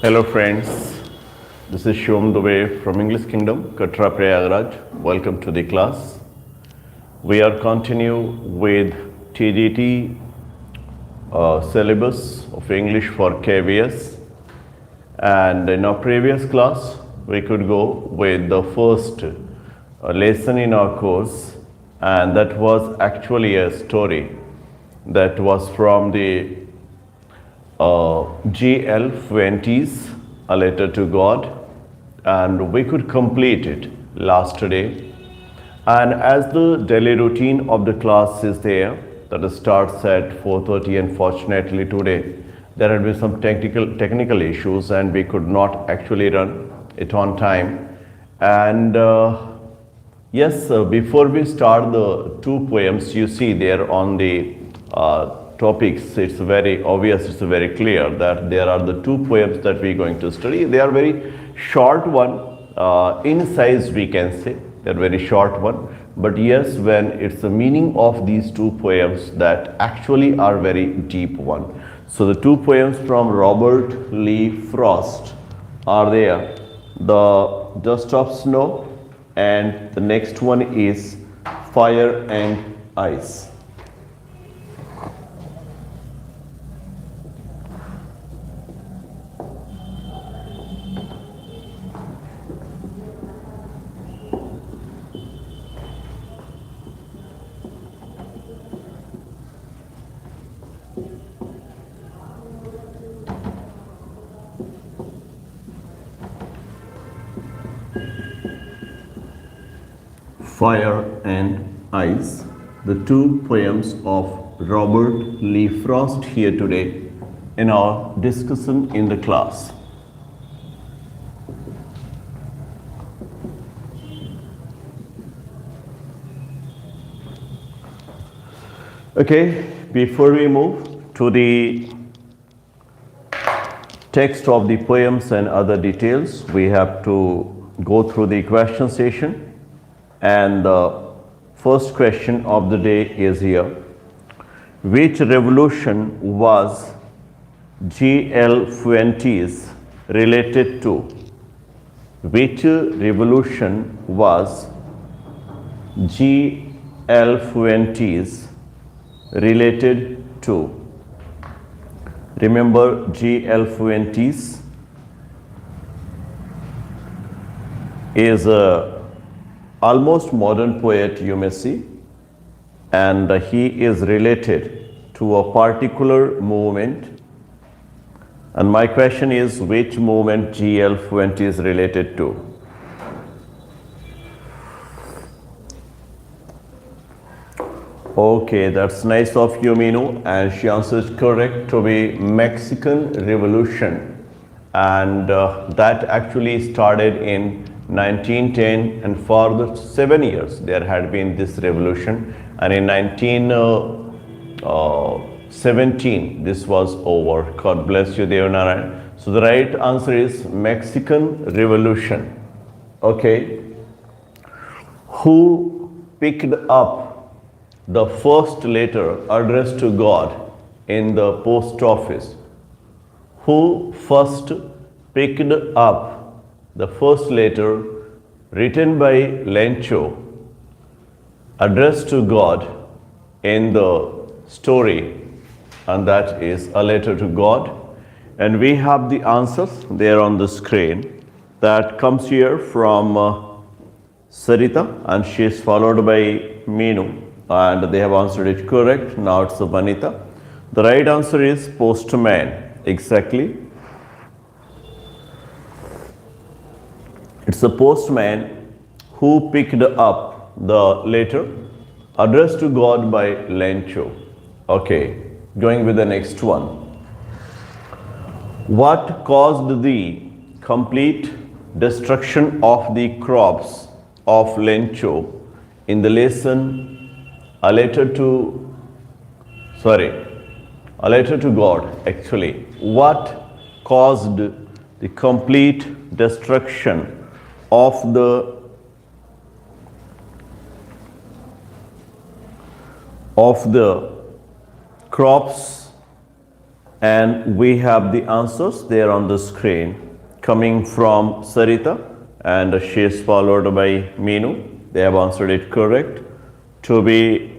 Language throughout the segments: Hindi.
Hello friends, this is Shivam Dubey from English Kingdom, Katra Prayagraj. Welcome to the class. We are continue with TGT syllabus of English for KVS, and in our previous class we could go with the first lesson in our course, and that was actually a story that was from the GL Fuentes, A Letter to God, and we could complete it last day. And as the daily routine of the class is there, that starts at 4:30, unfortunately today there had been some technical issues and we could not actually run it on time. And before we start the two poems you see there on the topics, it's very obvious, it's very clear that there are the two poems that we're going to study. They are very short one in size, we can say. They're very short one. But yes, when it's the meaning of these two poems that actually are very deep one. So the two poems from Robert Lee Frost are there. The Dust of Snow, and the next one is Fire and Ice. Fire and Ice, the two poems of Robert Lee Frost here today in our discussion in the class. Okay, before we move to the text of the poems and other details, we have to go through the question session. And the first question of the day is here. Which revolution was G.L. Fuentes related to? Which revolution was G.L. Fuentes related to? Remember, G.L. Fuentes is a almost modern poet, you may see, and he is related to a particular movement. And my question is, which movement G.L. Fuentes is related to? Okay, that's nice of you, Minu, and she answers correct, to be Mexican Revolution, and that actually started in 1910, and for the 7 years there had been this revolution, and in 1917 this was over. God bless you, Devanarayan. So the right answer is Mexican Revolution. Okay. Who picked up the first letter addressed to God in the post office? Who first picked up the first letter written by Lencho addressed to God in the story, and that is A Letter to God? And we have the answers there on the screen. That comes here from Sarita, and she is followed by Meenu, and they have answered it correct. Now it's Vanita. The right answer is postman. Exactly. It's a postman who picked up the letter addressed to God by Lencho. Okay, going with the next one. What caused the complete destruction of the crops of Lencho in the lesson A Letter to God, actually? What caused the complete destruction of the crops And we have the answers there on the screen coming from Sarita, and she is followed by Meenu. They have answered it correct. To be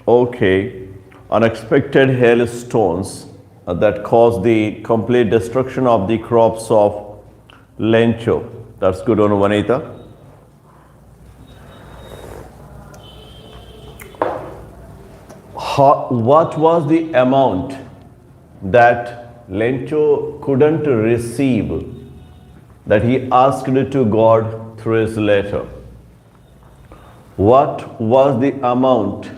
okay, unexpected hailstones that caused the complete destruction of the crops of Lencho. That's good on Vanita. What was the amount that Lencho couldn't receive that he asked to God through his letter? What was the amount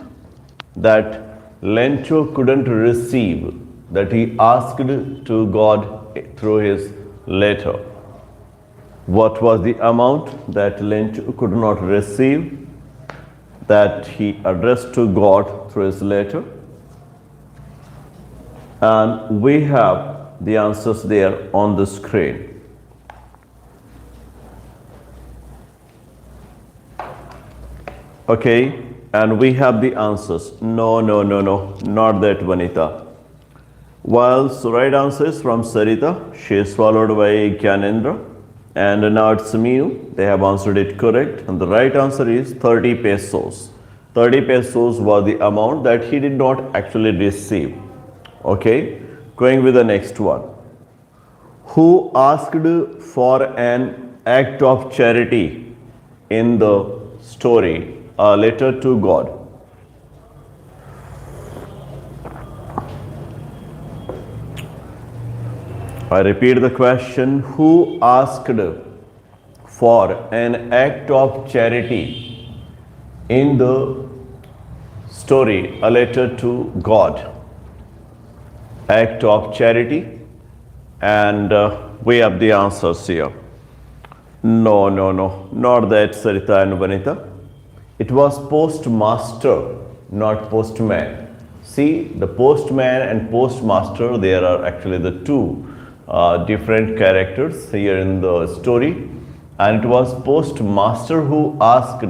that Lencho couldn't receive that he asked to God through his letter? What was the amount that Lencho could not receive that he addressed to God through his letter? And we have the answers there on the screen. Okay, and we have the answers. No, not that, Vanita. While the right answer is from Sarita, she is followed by Gyanendra. And now it's Meenu. They have answered it correct. And the right answer is 30 pesos. 30 pesos was the amount that he did not actually receive. Okay, going with the next one. Who asked for an act of charity in the story, a letter to God? I repeat the question. Who asked for an act of charity in the story, a letter to God? Act of charity. And we have the answers here. No, not that, Sarita and Vanita. It was postmaster, not postman. See, the postman and postmaster, there are actually the two different characters here in the story, and it was postmaster who asked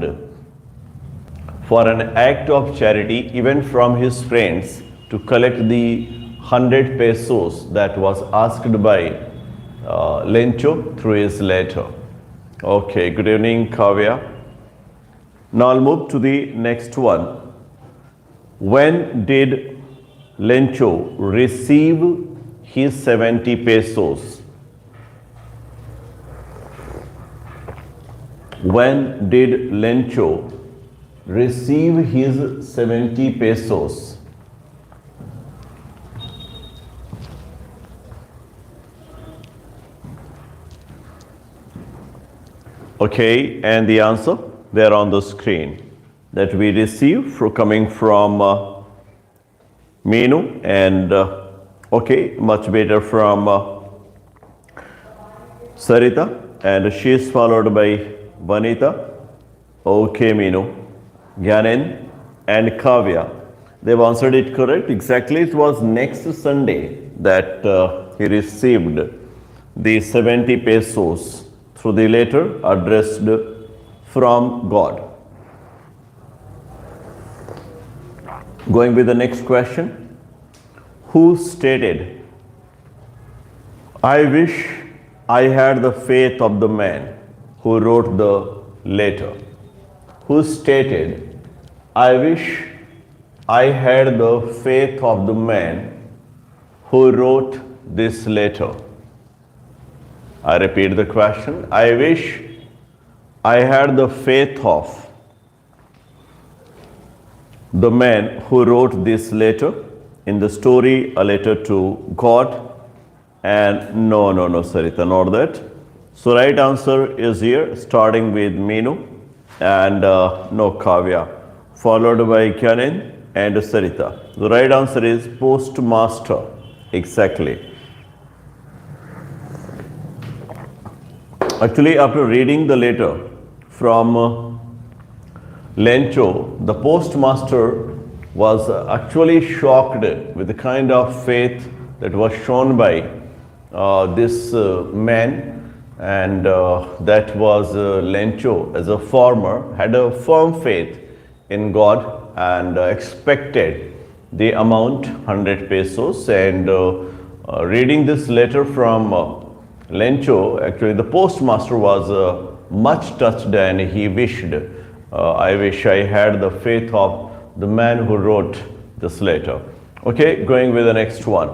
for an act of charity even from his friends to collect the 100 pesos that was asked by Lencho through his letter. Okay, good evening, Kavya. Now I'll move to the next one. When did Lencho receive his 70 pesos? When did Lencho receive his 70 pesos? Okay, and the answer there on the screen that we receive coming from Meenu, and okay, much better from Sarita, and she is followed by Vanita. Okay, Meenu, Gyanen, and Kavya. They've answered it correct. Exactly, it was next Sunday that he received the 70 pesos through the letter addressed from God. Going with the next question. Who stated, "I wish I had the faith of the man who wrote the letter"? Who stated, "I wish I had the faith of the man who wrote this letter"? I repeat the question. I wish I had the faith of the man who wrote this letter in the story, a letter to God. And no, Sarita, not that. So right answer is here, starting with Meenu, and no, Kavya, followed by Kyanin and Sarita. The right answer is postmaster. Exactly. Actually, after reading the letter from Lencho, the postmaster was actually shocked with the kind of faith that was shown by this man, and that was Lencho, as a farmer, had a firm faith in God and expected the amount 100 pesos. And reading this letter from Lencho, actually the postmaster was much touched, and he wished, I wish I had the faith of the man who wrote this letter. Okay, going with the next one.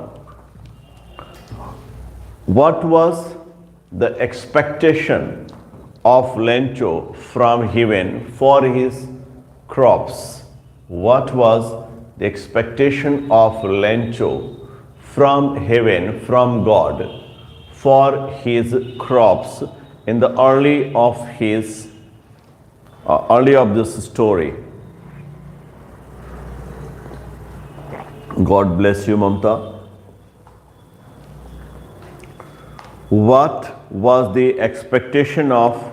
What was the expectation of Lencho from heaven for his crops? What was the expectation of Lencho from heaven, from God, for his crops in the early of this story? God bless you, Mamta. What was the expectation of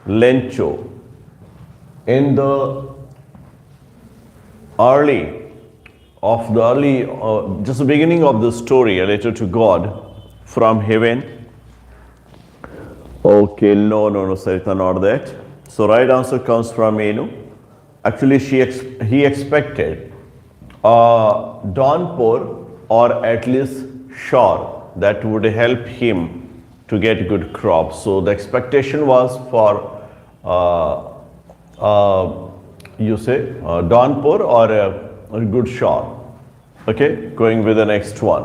Lencho in the just the beginning of the story, a letter to God from heaven? Okay, no, Sarita, not that. So right answer comes from Enu. Actually, he expected a downpour, or at least shower, that would help him to get good crops. So the expectation was for downpour or a good shower. Okay, going with the next one.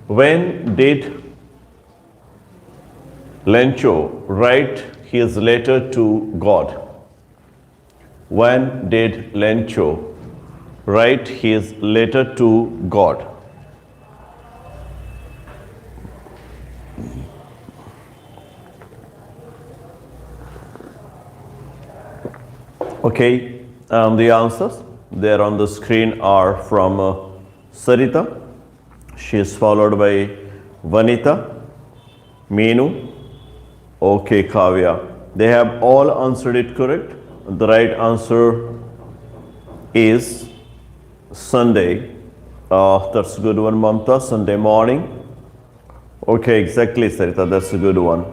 When did Lencho write his letter to God? When did Lencho write his letter to God? Okay, the answers there on the screen are from Sarita. She is followed by Vanita, Meenu, okay, Kavya. They have all answered it correct. The right answer is Sunday. That's a good one, Mamta. Sunday morning. Okay, exactly, Sarita. That's a good one.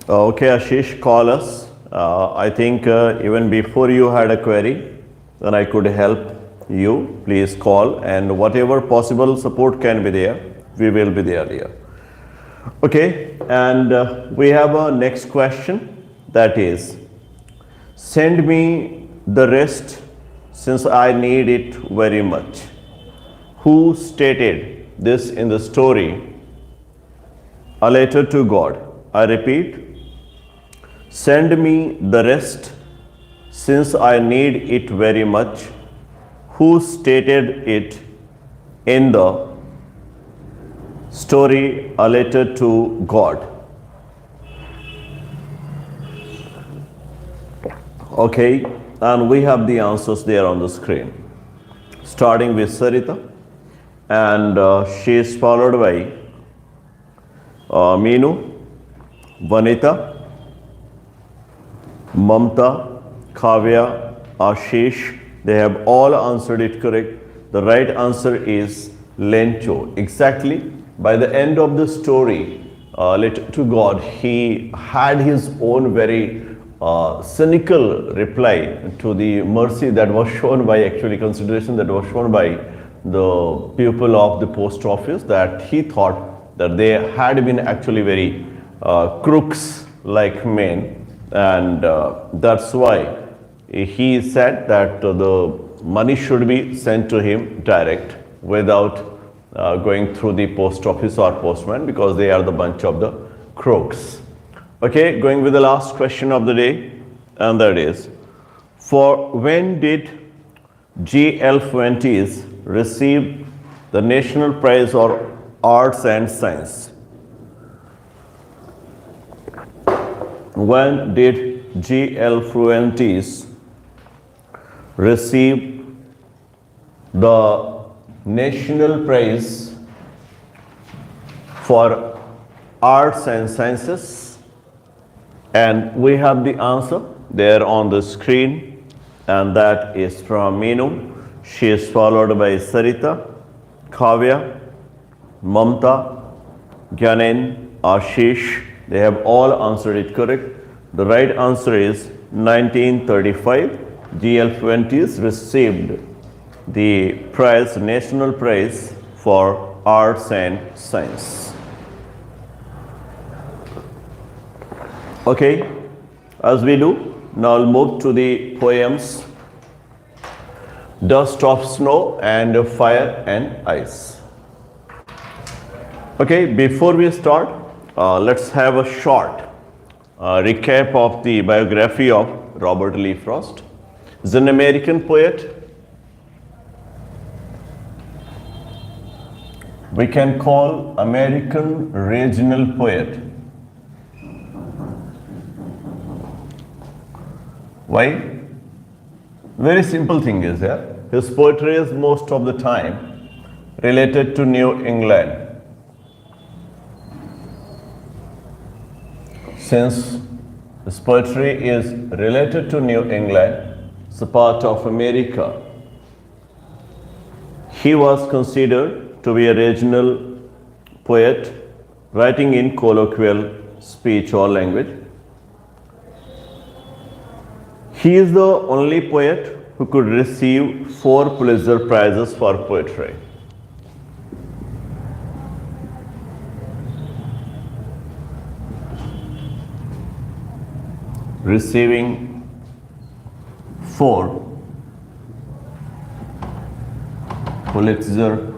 Okay, Ashish, call us. I think even before you had a query, then I could help you. Please call, and whatever possible support can be there, we will be there, dear. Okay, and we have a next question, that is, send me the rest since I need it very much. Who stated this in the story? A letter to God. I repeat, send me the rest since I need it very much. Who stated it in the story, A Letter to God? Okay, and we have the answers there on the screen. Starting with Sarita, and she is followed by Meenu, Vanita, Mamta, Kavya, Ashish. They have all answered it correct. The right answer is Lencho. Exactly. By the end of the story, Letter to God, he had his own very cynical reply to the mercy that was shown by, actually consideration that was shown by the people of the post office, that he thought that they had been actually very crooks like men, and that's why he said that the money should be sent to him direct without going through the post office or postman, because they are the bunch of the crooks. Okay, going with the last question of the day, and that is, for when did G.L. Fuentes receive the National Prize for Arts and Science? When did G.L. Fuentes receive the National Prize for Arts and Sciences? And we have the answer there on the screen, and that is from Meenu. She is followed by Sarita, Kavya, Mamta, Gyanen, Ashish. They have all answered it correct. The right answer is 1935. GL20s received the prize, national prize for arts and science. Okay, as we do, now I'll move to the poems Dust of Snow and Fire and Ice. Okay, before we start, let's have a short recap of the biography of Robert Lee Frost. He's an American poet. We can call American regional poet. Why? Very simple thing is there. His poetry is most of the time related to New England. Since his poetry is related to New England, it's a part of America, he was considered to be a regional poet writing in colloquial speech or language. He is the only poet who could receive 4 Pulitzer Prizes for poetry. Receiving 4 Pulitzer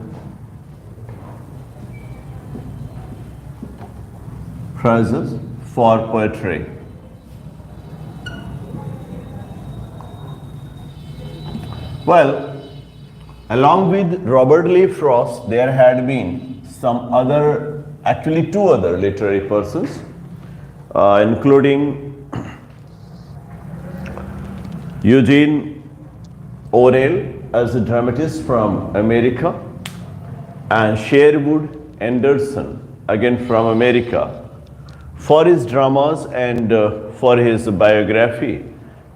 Prizes for poetry. Well, along with Robert Lee Frost, there had been some other, actually 2 other literary persons, including Eugene O'Neill as a dramatist from America, and Sherwood Anderson, again from America. For his dramas and for his biography,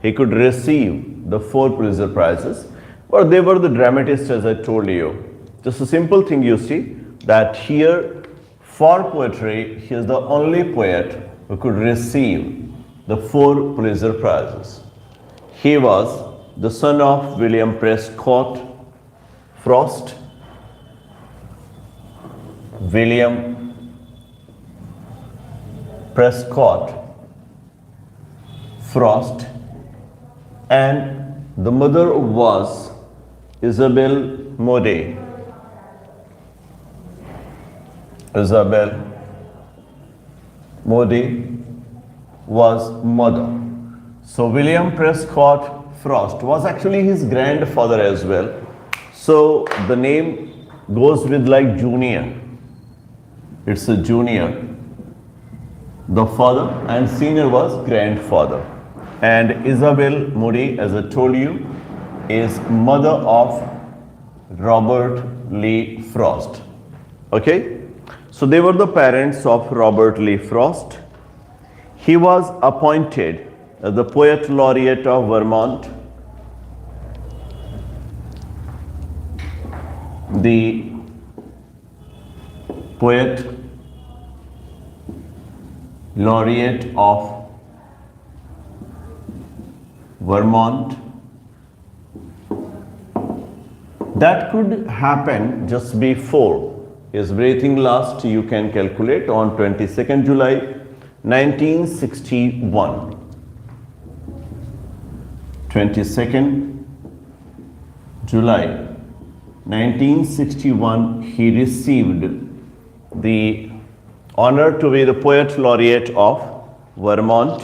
he could receive the 4 Pulitzer Prizes, but they were the dramatists, as I told you. Just a simple thing you see, that here for poetry, he is the only poet who could receive the 4 Pulitzer Prizes. He was the son of William Prescott Frost. William Prescott Frost, and the mother was Isabel Moody. Isabel Moody was mother. So William Prescott Frost was actually his grandfather as well. So the name goes with like junior. It's a junior, the father, and senior was grandfather. And Isabel Moody, as I told you, is mother of Robert Lee Frost. Okay? So they were the parents of Robert Lee Frost. He was appointed as the Poet Laureate of Vermont. The Poet Laureate of Vermont. That could happen just before his breathing last. You can calculate on 22nd July 1961. 22nd July 1961, he received the honor to be the Poet Laureate of Vermont.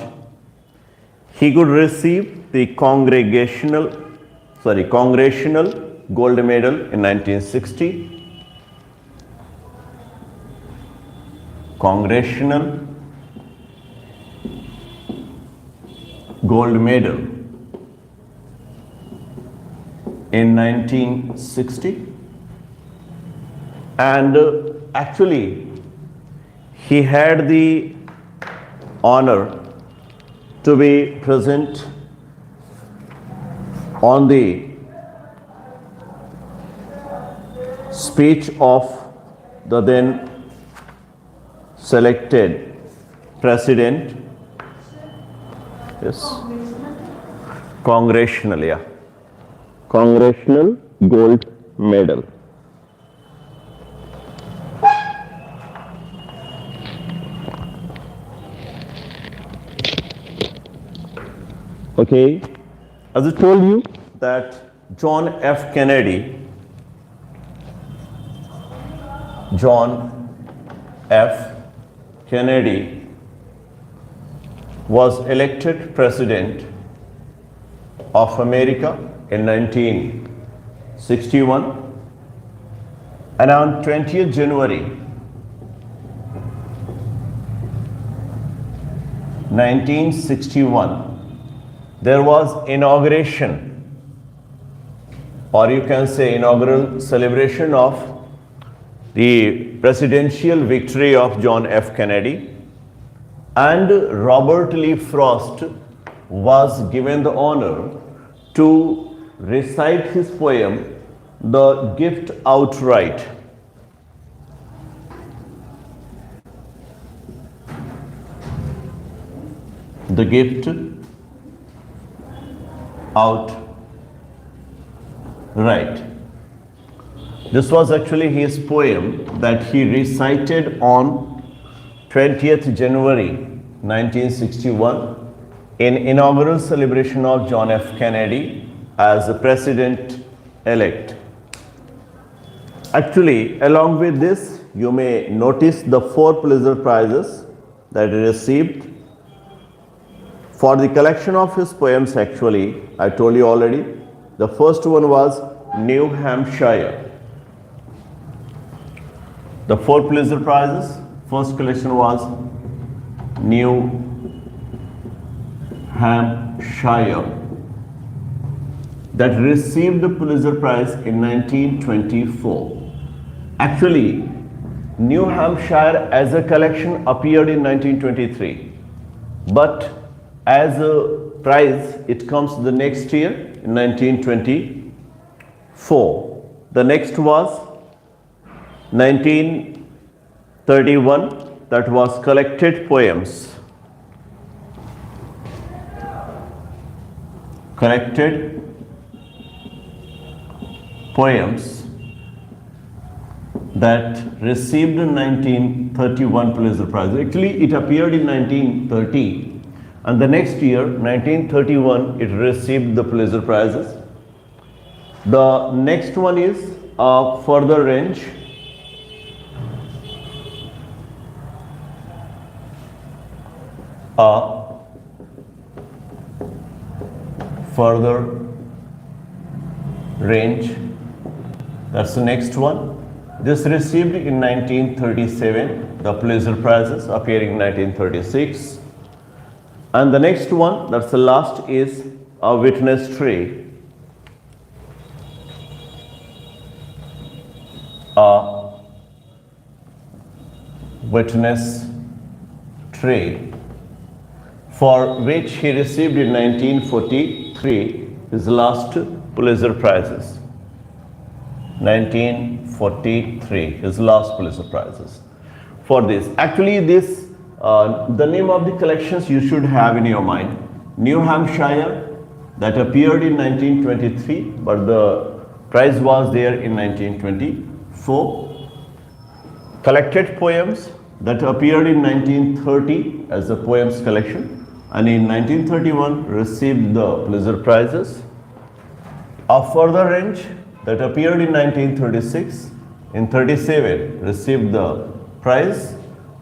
He could receive the Congressional Gold Medal in 1960. Congressional Gold Medal in 1960, and actually he had the honor to be present on the speech of the then selected president. Yes, congressional, yeah, congressional gold medal. Okay, as I told you that John F. Kennedy was elected president of America in 1961, and on 20th January 1961 there was inauguration, or you can say inaugural celebration of the presidential victory of John F. Kennedy, and Robert Lee Frost was given the honor to recite his poem, The Gift Outright. The Gift Outright. This was actually his poem that he recited on 20th January 1961 in inaugural celebration of John F. Kennedy as the president-elect. Actually, along with this, you may notice the 4 Pulitzer Prizes that he received for the collection of his poems. Actually, I told you already, the first one was New Hampshire. The 4 Pulitzer Prizes, first collection was New Hampshire, that received the Pulitzer Prize in 1924. Actually, New Hampshire as a collection appeared in 1923, but as a prize it comes the next year in 1924. The next was 1931, that was collected poems. Collected poems that received in 1931 Pulitzer Prize. Actually, it appeared in 1930, and the next year, 1931, it received the Pulitzer Prizes. The next one is a further range. A further range, that's the next one. This received in 1937 the Pulitzer Prizes, appearing in 1936. And the next one, that's the last, is A Witness Tree. A Witness Tree, for which he received in 1943 his last Pulitzer Prizes. 1943, his last Pulitzer Prizes for this. Actually, this the name of the collections you should have in your mind. New Hampshire, that appeared in 1923, but the prize was there in 1924. Collected poems, that appeared in 1930 as a poems collection, and in 1931 received the Pulitzer Prizes. A Further Range, that appeared in 1936, in 37 received the prize,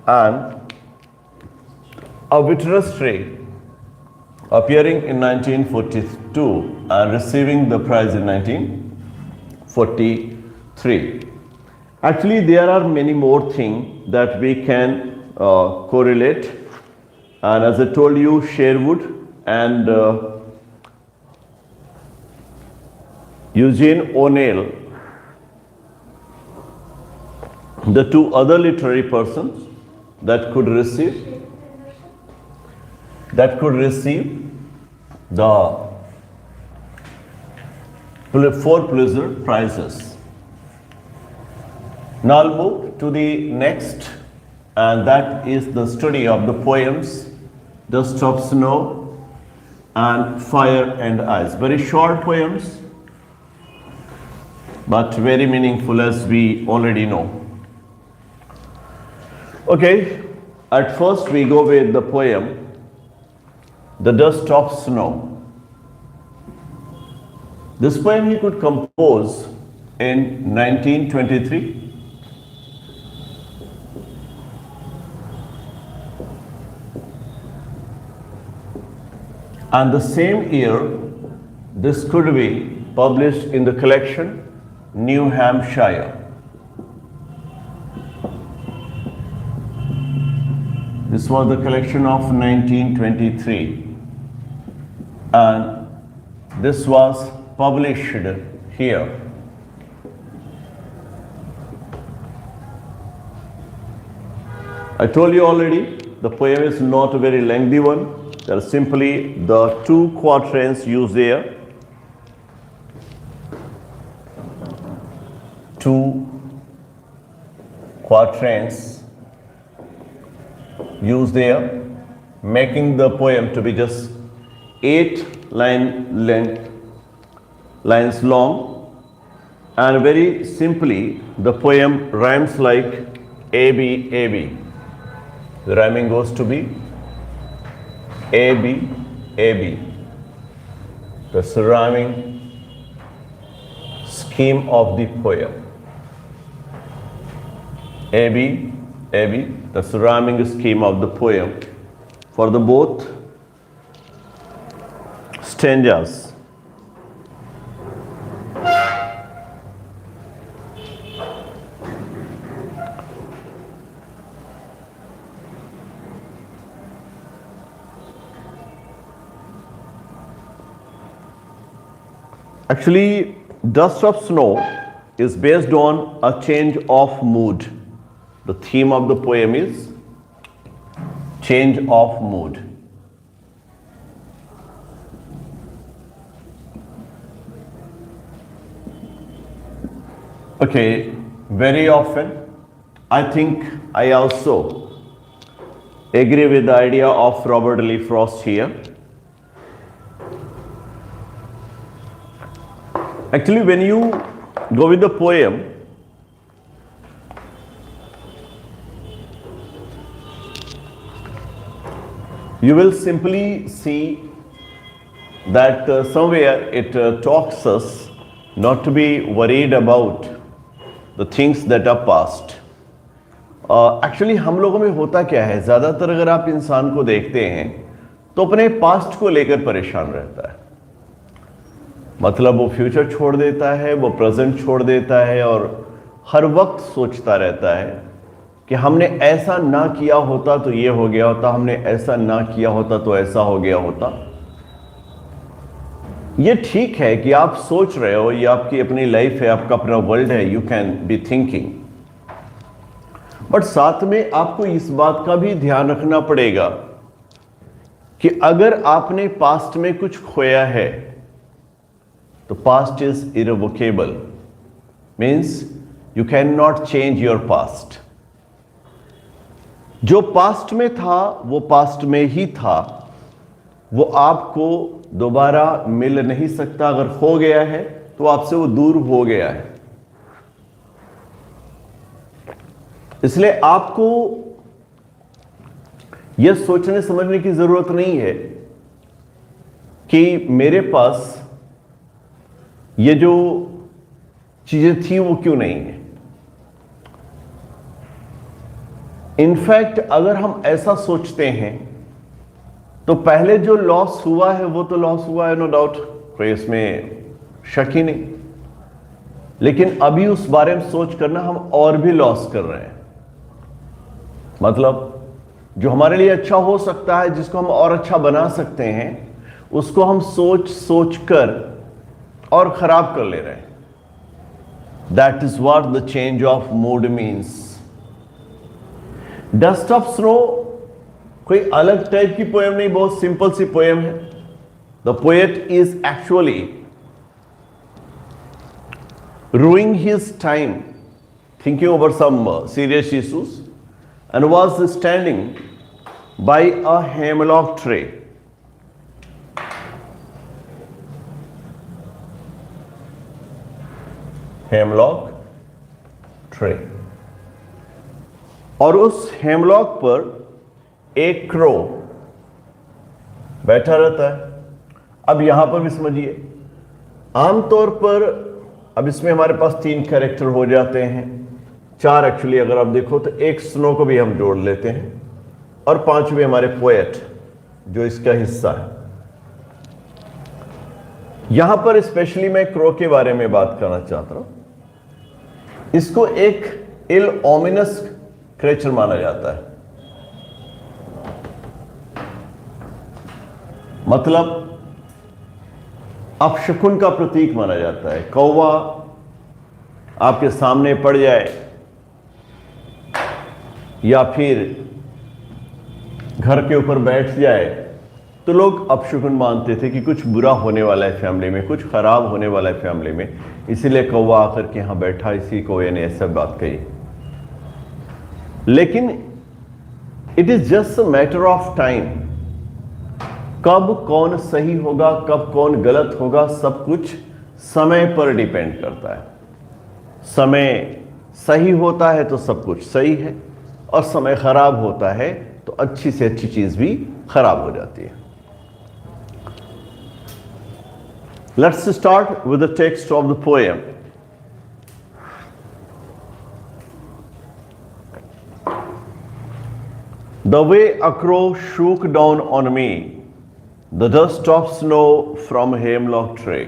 and A Witness Tree, appearing in 1942 and receiving the prize in 1943. Actually, there are many more things that we can correlate, and as I told you, Sherwood and Eugene O'Neill, the 2 other literary persons that could receive the 4 Pulitzer Prizes. Now I'll move to the next, and that is the study of the poems Dust of Snow and Fire and Ice. Very short poems, but very meaningful, as we already know. Okay, at first we go with the poem The Dust of Snow. This poem he could compose in 1923. And the same year, this could be published in the collection New Hampshire. This was the collection of 1923, and this was published here. I told you already, the poem is not a very lengthy one. There are simply the two quatrains used there. Two quatrains used there, making the poem to be just 8 lines long, and very simply the poem rhymes like AB, AB. The rhyming goes to be AB, AB. That's the rhyming scheme of the poem. AB, AB. That's the rhyming scheme of the poem for the both stanzas. Actually, Dust of Snow is based on a change of mood. The theme of the poem is change of mood. Okay, very often I think I also agree with the idea of Robert Lee Frost here. Actually, when you go with the poem, you will simply see that somewhere it talks us not to be worried about the things that are past. Actually, हम लोगों में होता क्या है, ज़्यादातर अगर आप इंसान को देखते हैं तो अपने पास्ट को लेकर परेशान रहता है. मतलब वो फ्यूचर छोड़ देता है, वो प्रेजेंट छोड़ देता है और हर वक्त सोचता रहता है कि हमने ऐसा ना किया होता तो ये हो गया होता, हमने ऐसा ना किया होता तो ऐसा हो गया होता. ये ठीक है कि आप सोच रहे हो, ये आपकी अपनी लाइफ है, आपका अपना वर्ल्ड है, you can be thinking. But साथ में आपको इस बात का भी ध्यान रखना पड़ेगा कि अगर आपने पास्ट में कुछ खोया है तो past is irrevocable, means you can not change your past. जो पास्ट में था वो पास्ट में ही था, वो आपको दोबारा मिल नहीं सकता. अगर हो गया है तो आपसे वो दूर हो गया है. इसलिए आपको यह सोचने समझने की जरूरत नहीं है कि मेरे पास ये जो चीजें थी वो क्यों नहीं है. इनफैक्ट अगर हम ऐसा सोचते हैं तो पहले जो लॉस हुआ है वो तो लॉस हुआ है, नो डाउट, कोई इसमें शक ही नहीं. लेकिन अभी उस बारे में सोच करना हम और भी लॉस कर रहे हैं. मतलब जो हमारे लिए अच्छा हो सकता है, जिसको हम और अच्छा बना सकते हैं, उसको हम सोच सोच कर और खराब कर ले रहे हैं. That is what the change of mood means. Dust of snow कोई अलग टाइप की पोएम नहीं, बहुत सिंपल सी पोएम है. The poet is actually rueing his time thinking over some serious issues and was standing by a hemlock tree. Hemlock tree, और उस हेमलॉक पर एक क्रो बैठा रहता है। अब यहां पर भी समझिए, आमतौर पर अब इसमें हमारे पास 3 कैरेक्टर हो जाते हैं, 4 एक्चुअली अगर आप देखो तो, एक स्नो को भी हम जोड़ लेते हैं और 5वें हमारे पोएट जो इसका हिस्सा है। यहां पर स्पेशली मैं क्रो के बारे में बात करना चाहता हूं। इसको एक इल ओमिनस क्रेचर माना जाता है, मतलब अपशकुन का प्रतीक माना जाता है। कौवा आपके सामने पड़ जाए या फिर घर के ऊपर बैठ जाए तो लोग अपशकुन मानते थे कि कुछ बुरा होने वाला है फैमिली में, कुछ खराब होने वाला है फैमिली में, इसीलिए कौवा आकर के यहां बैठा, इसी कौवे ने ऐसा बात कही। लेकिन it is just a matter of time, कब कौन सही होगा, कब कौन गलत होगा, सब कुछ समय पर डिपेंड करता है। समय सही होता है तो सब कुछ सही है, और समय खराब होता है तो अच्छी से अच्छी चीज भी खराब हो जाती है। Let's start with the text of the poem. The way a crow shook down on me, the dust of snow from hemlock tree.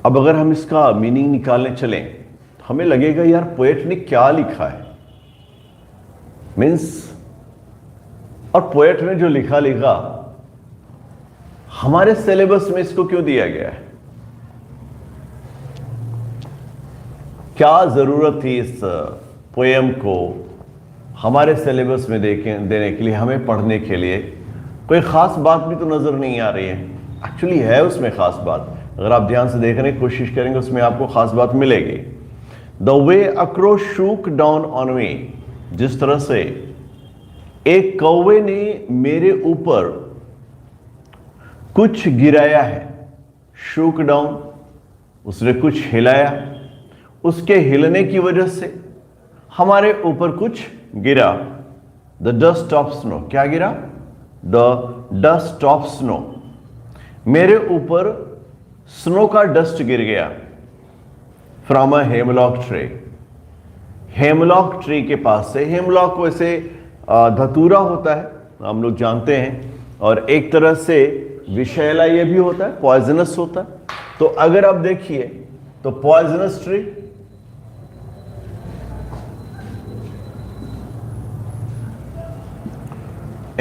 अब अगर हम इसका मीनिंग निकालने चलें तो हमें लगेगा यार पोएट ने क्या लिखा है, मीन्स, और पोएट ने जो लिखा हमारे सिलेबस में इसको क्यों दिया गया है, क्या जरूरत थी इस पोएम को हमारे सिलेबस में देने के लिए, हमें पढ़ने के लिए। कोई खास बात भी तो नजर नहीं आ रही है। एक्चुअली है उसमें खास बात, अगर आप ध्यान से देखने की कोशिश करेंगे उसमें आपको खास बात मिलेगी। The way a crow shook down on me, जिस तरह से एक कौवे ने मेरे ऊपर कुछ गिराया है। शूक डाउन, उसने कुछ हिलाया, उसके हिलने की वजह से हमारे ऊपर कुछ गिरा। द डस्ट ऑफ स्नो, क्या गिरा? द डस्ट ऑफ स्नो, मेरे ऊपर स्नो का डस्ट गिर गया। From a hemlock tree, hemlock tree के पास से। हेमलॉक वैसे धतूरा होता है, हम लोग जानते हैं, और एक तरह से विषैला ये भी होता है, पॉइजनस होता है। तो अगर आप देखिए तो पॉइजनस ट्री,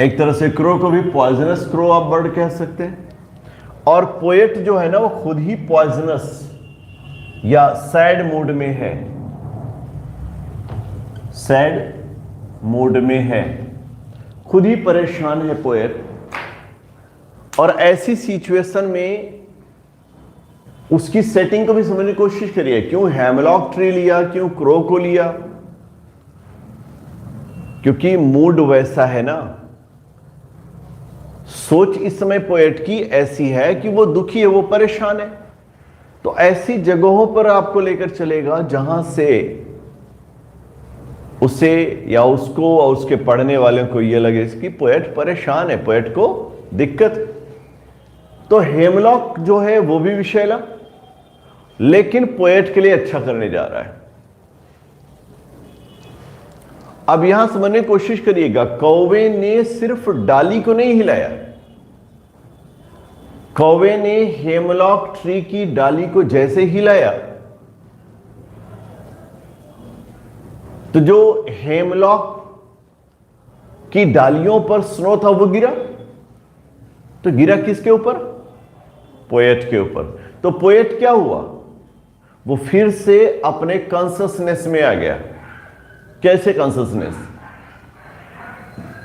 एक तरह से क्रो को भी पॉइजनस क्रो आप बर्ड कह सकते हैं। और पोएट जो है ना वो खुद ही पॉइजनस या सैड मूड में है, सैड मूड में है, खुद ही परेशान है पोएट। और ऐसी सिचुएशन में उसकी सेटिंग को भी समझने की कोशिश करिए, क्यों हेमलॉक ट्री लिया, क्यों क्रो को लिया, क्योंकि मूड वैसा है ना। सोच इस समय पोएट की ऐसी है कि वो दुखी है, वो परेशान है, तो ऐसी जगहों पर आपको लेकर चलेगा जहां से उसे या उसको और उसके पढ़ने वालों को यह लगे कि पोएट परेशान है, पोएट को दिक्कत है। तो हेमलॉक जो है वो भी विषैला, लेकिन पोएट के लिए अच्छा करने जा रहा है। अब यहां समझने की कोशिश करिएगा, कौवे ने सिर्फ डाली को नहीं हिलाया, कौवे ने हेमलॉक ट्री की डाली को जैसे हिलाया तो जो हेमलॉक की डालियों पर स्नो था वो गिरा। तो गिरा किसके ऊपर? पोएट के ऊपर। तो पोएट क्या हुआ? वो फिर से अपने कॉन्शसनेस में आ गया। कैसे कॉन्शसनेस?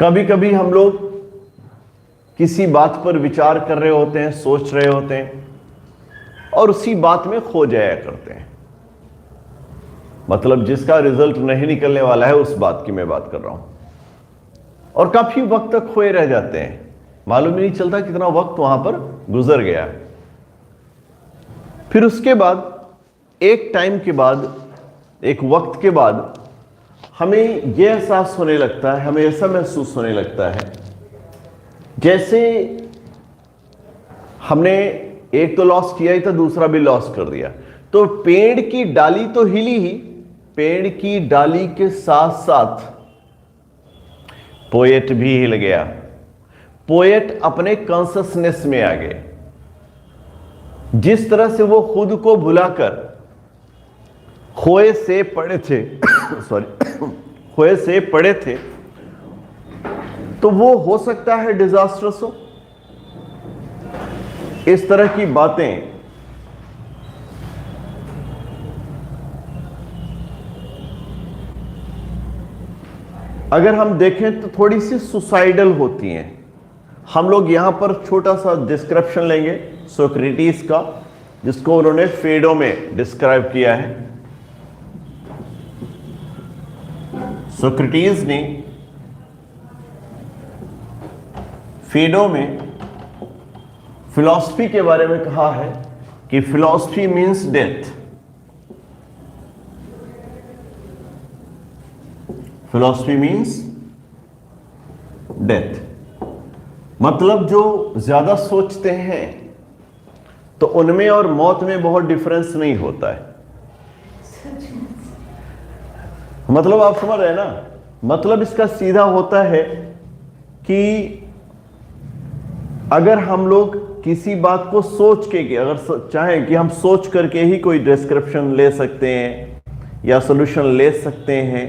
कभी कभी हम लोग किसी बात पर विचार कर रहे होते हैं, सोच रहे होते हैं और उसी बात में खो जाया करते हैं। मतलब जिसका रिजल्ट नहीं निकलने वाला है, उस बात की मैं बात कर रहा हूं। और काफी वक्त तक खोए रह जाते हैं, मालूम ही नहीं चलता कितना वक्त वहां पर गुजर गया। फिर उसके बाद एक टाइम के बाद, एक वक्त के बाद हमें यह एहसास होने लगता है, हमें ऐसा महसूस होने लगता है जैसे हमने एक तो लॉस किया ही था, दूसरा भी लॉस कर दिया। तो पेड़ की डाली तो हिली ही, पेड़ की डाली के साथ साथ पोएट भी हिल गया। पोएट अपने कॉन्शसनेस में आ गए। जिस तरह से वो खुद को भुलाकर खोए से पड़े थे सॉरी खोए से पड़े थे, तो वो हो सकता है डिजास्टर्स हो। इस तरह की बातें अगर हम देखें तो थोड़ी सी सुसाइडल होती हैं। हम लोग यहां पर छोटा सा डिस्क्रिप्शन लेंगे सोक्रेटिस का, जिसको उन्होंने फेडो में डिस्क्राइब किया है। सोक्रेटिस ने फेडो में फिलॉसफी के बारे में कहा है कि philosophy means death. Philosophy means death, मतलब जो ज्यादा सोचते हैं तो उनमें और मौत में बहुत डिफरेंस नहीं होता है। मतलब आप समझ रहे हैं ना, मतलब इसका सीधा होता है कि अगर हम लोग किसी बात को सोच के, अगर चाहें कि हम सोच करके ही कोई डिस्क्रिप्शन ले सकते हैं या सॉल्यूशन ले सकते हैं,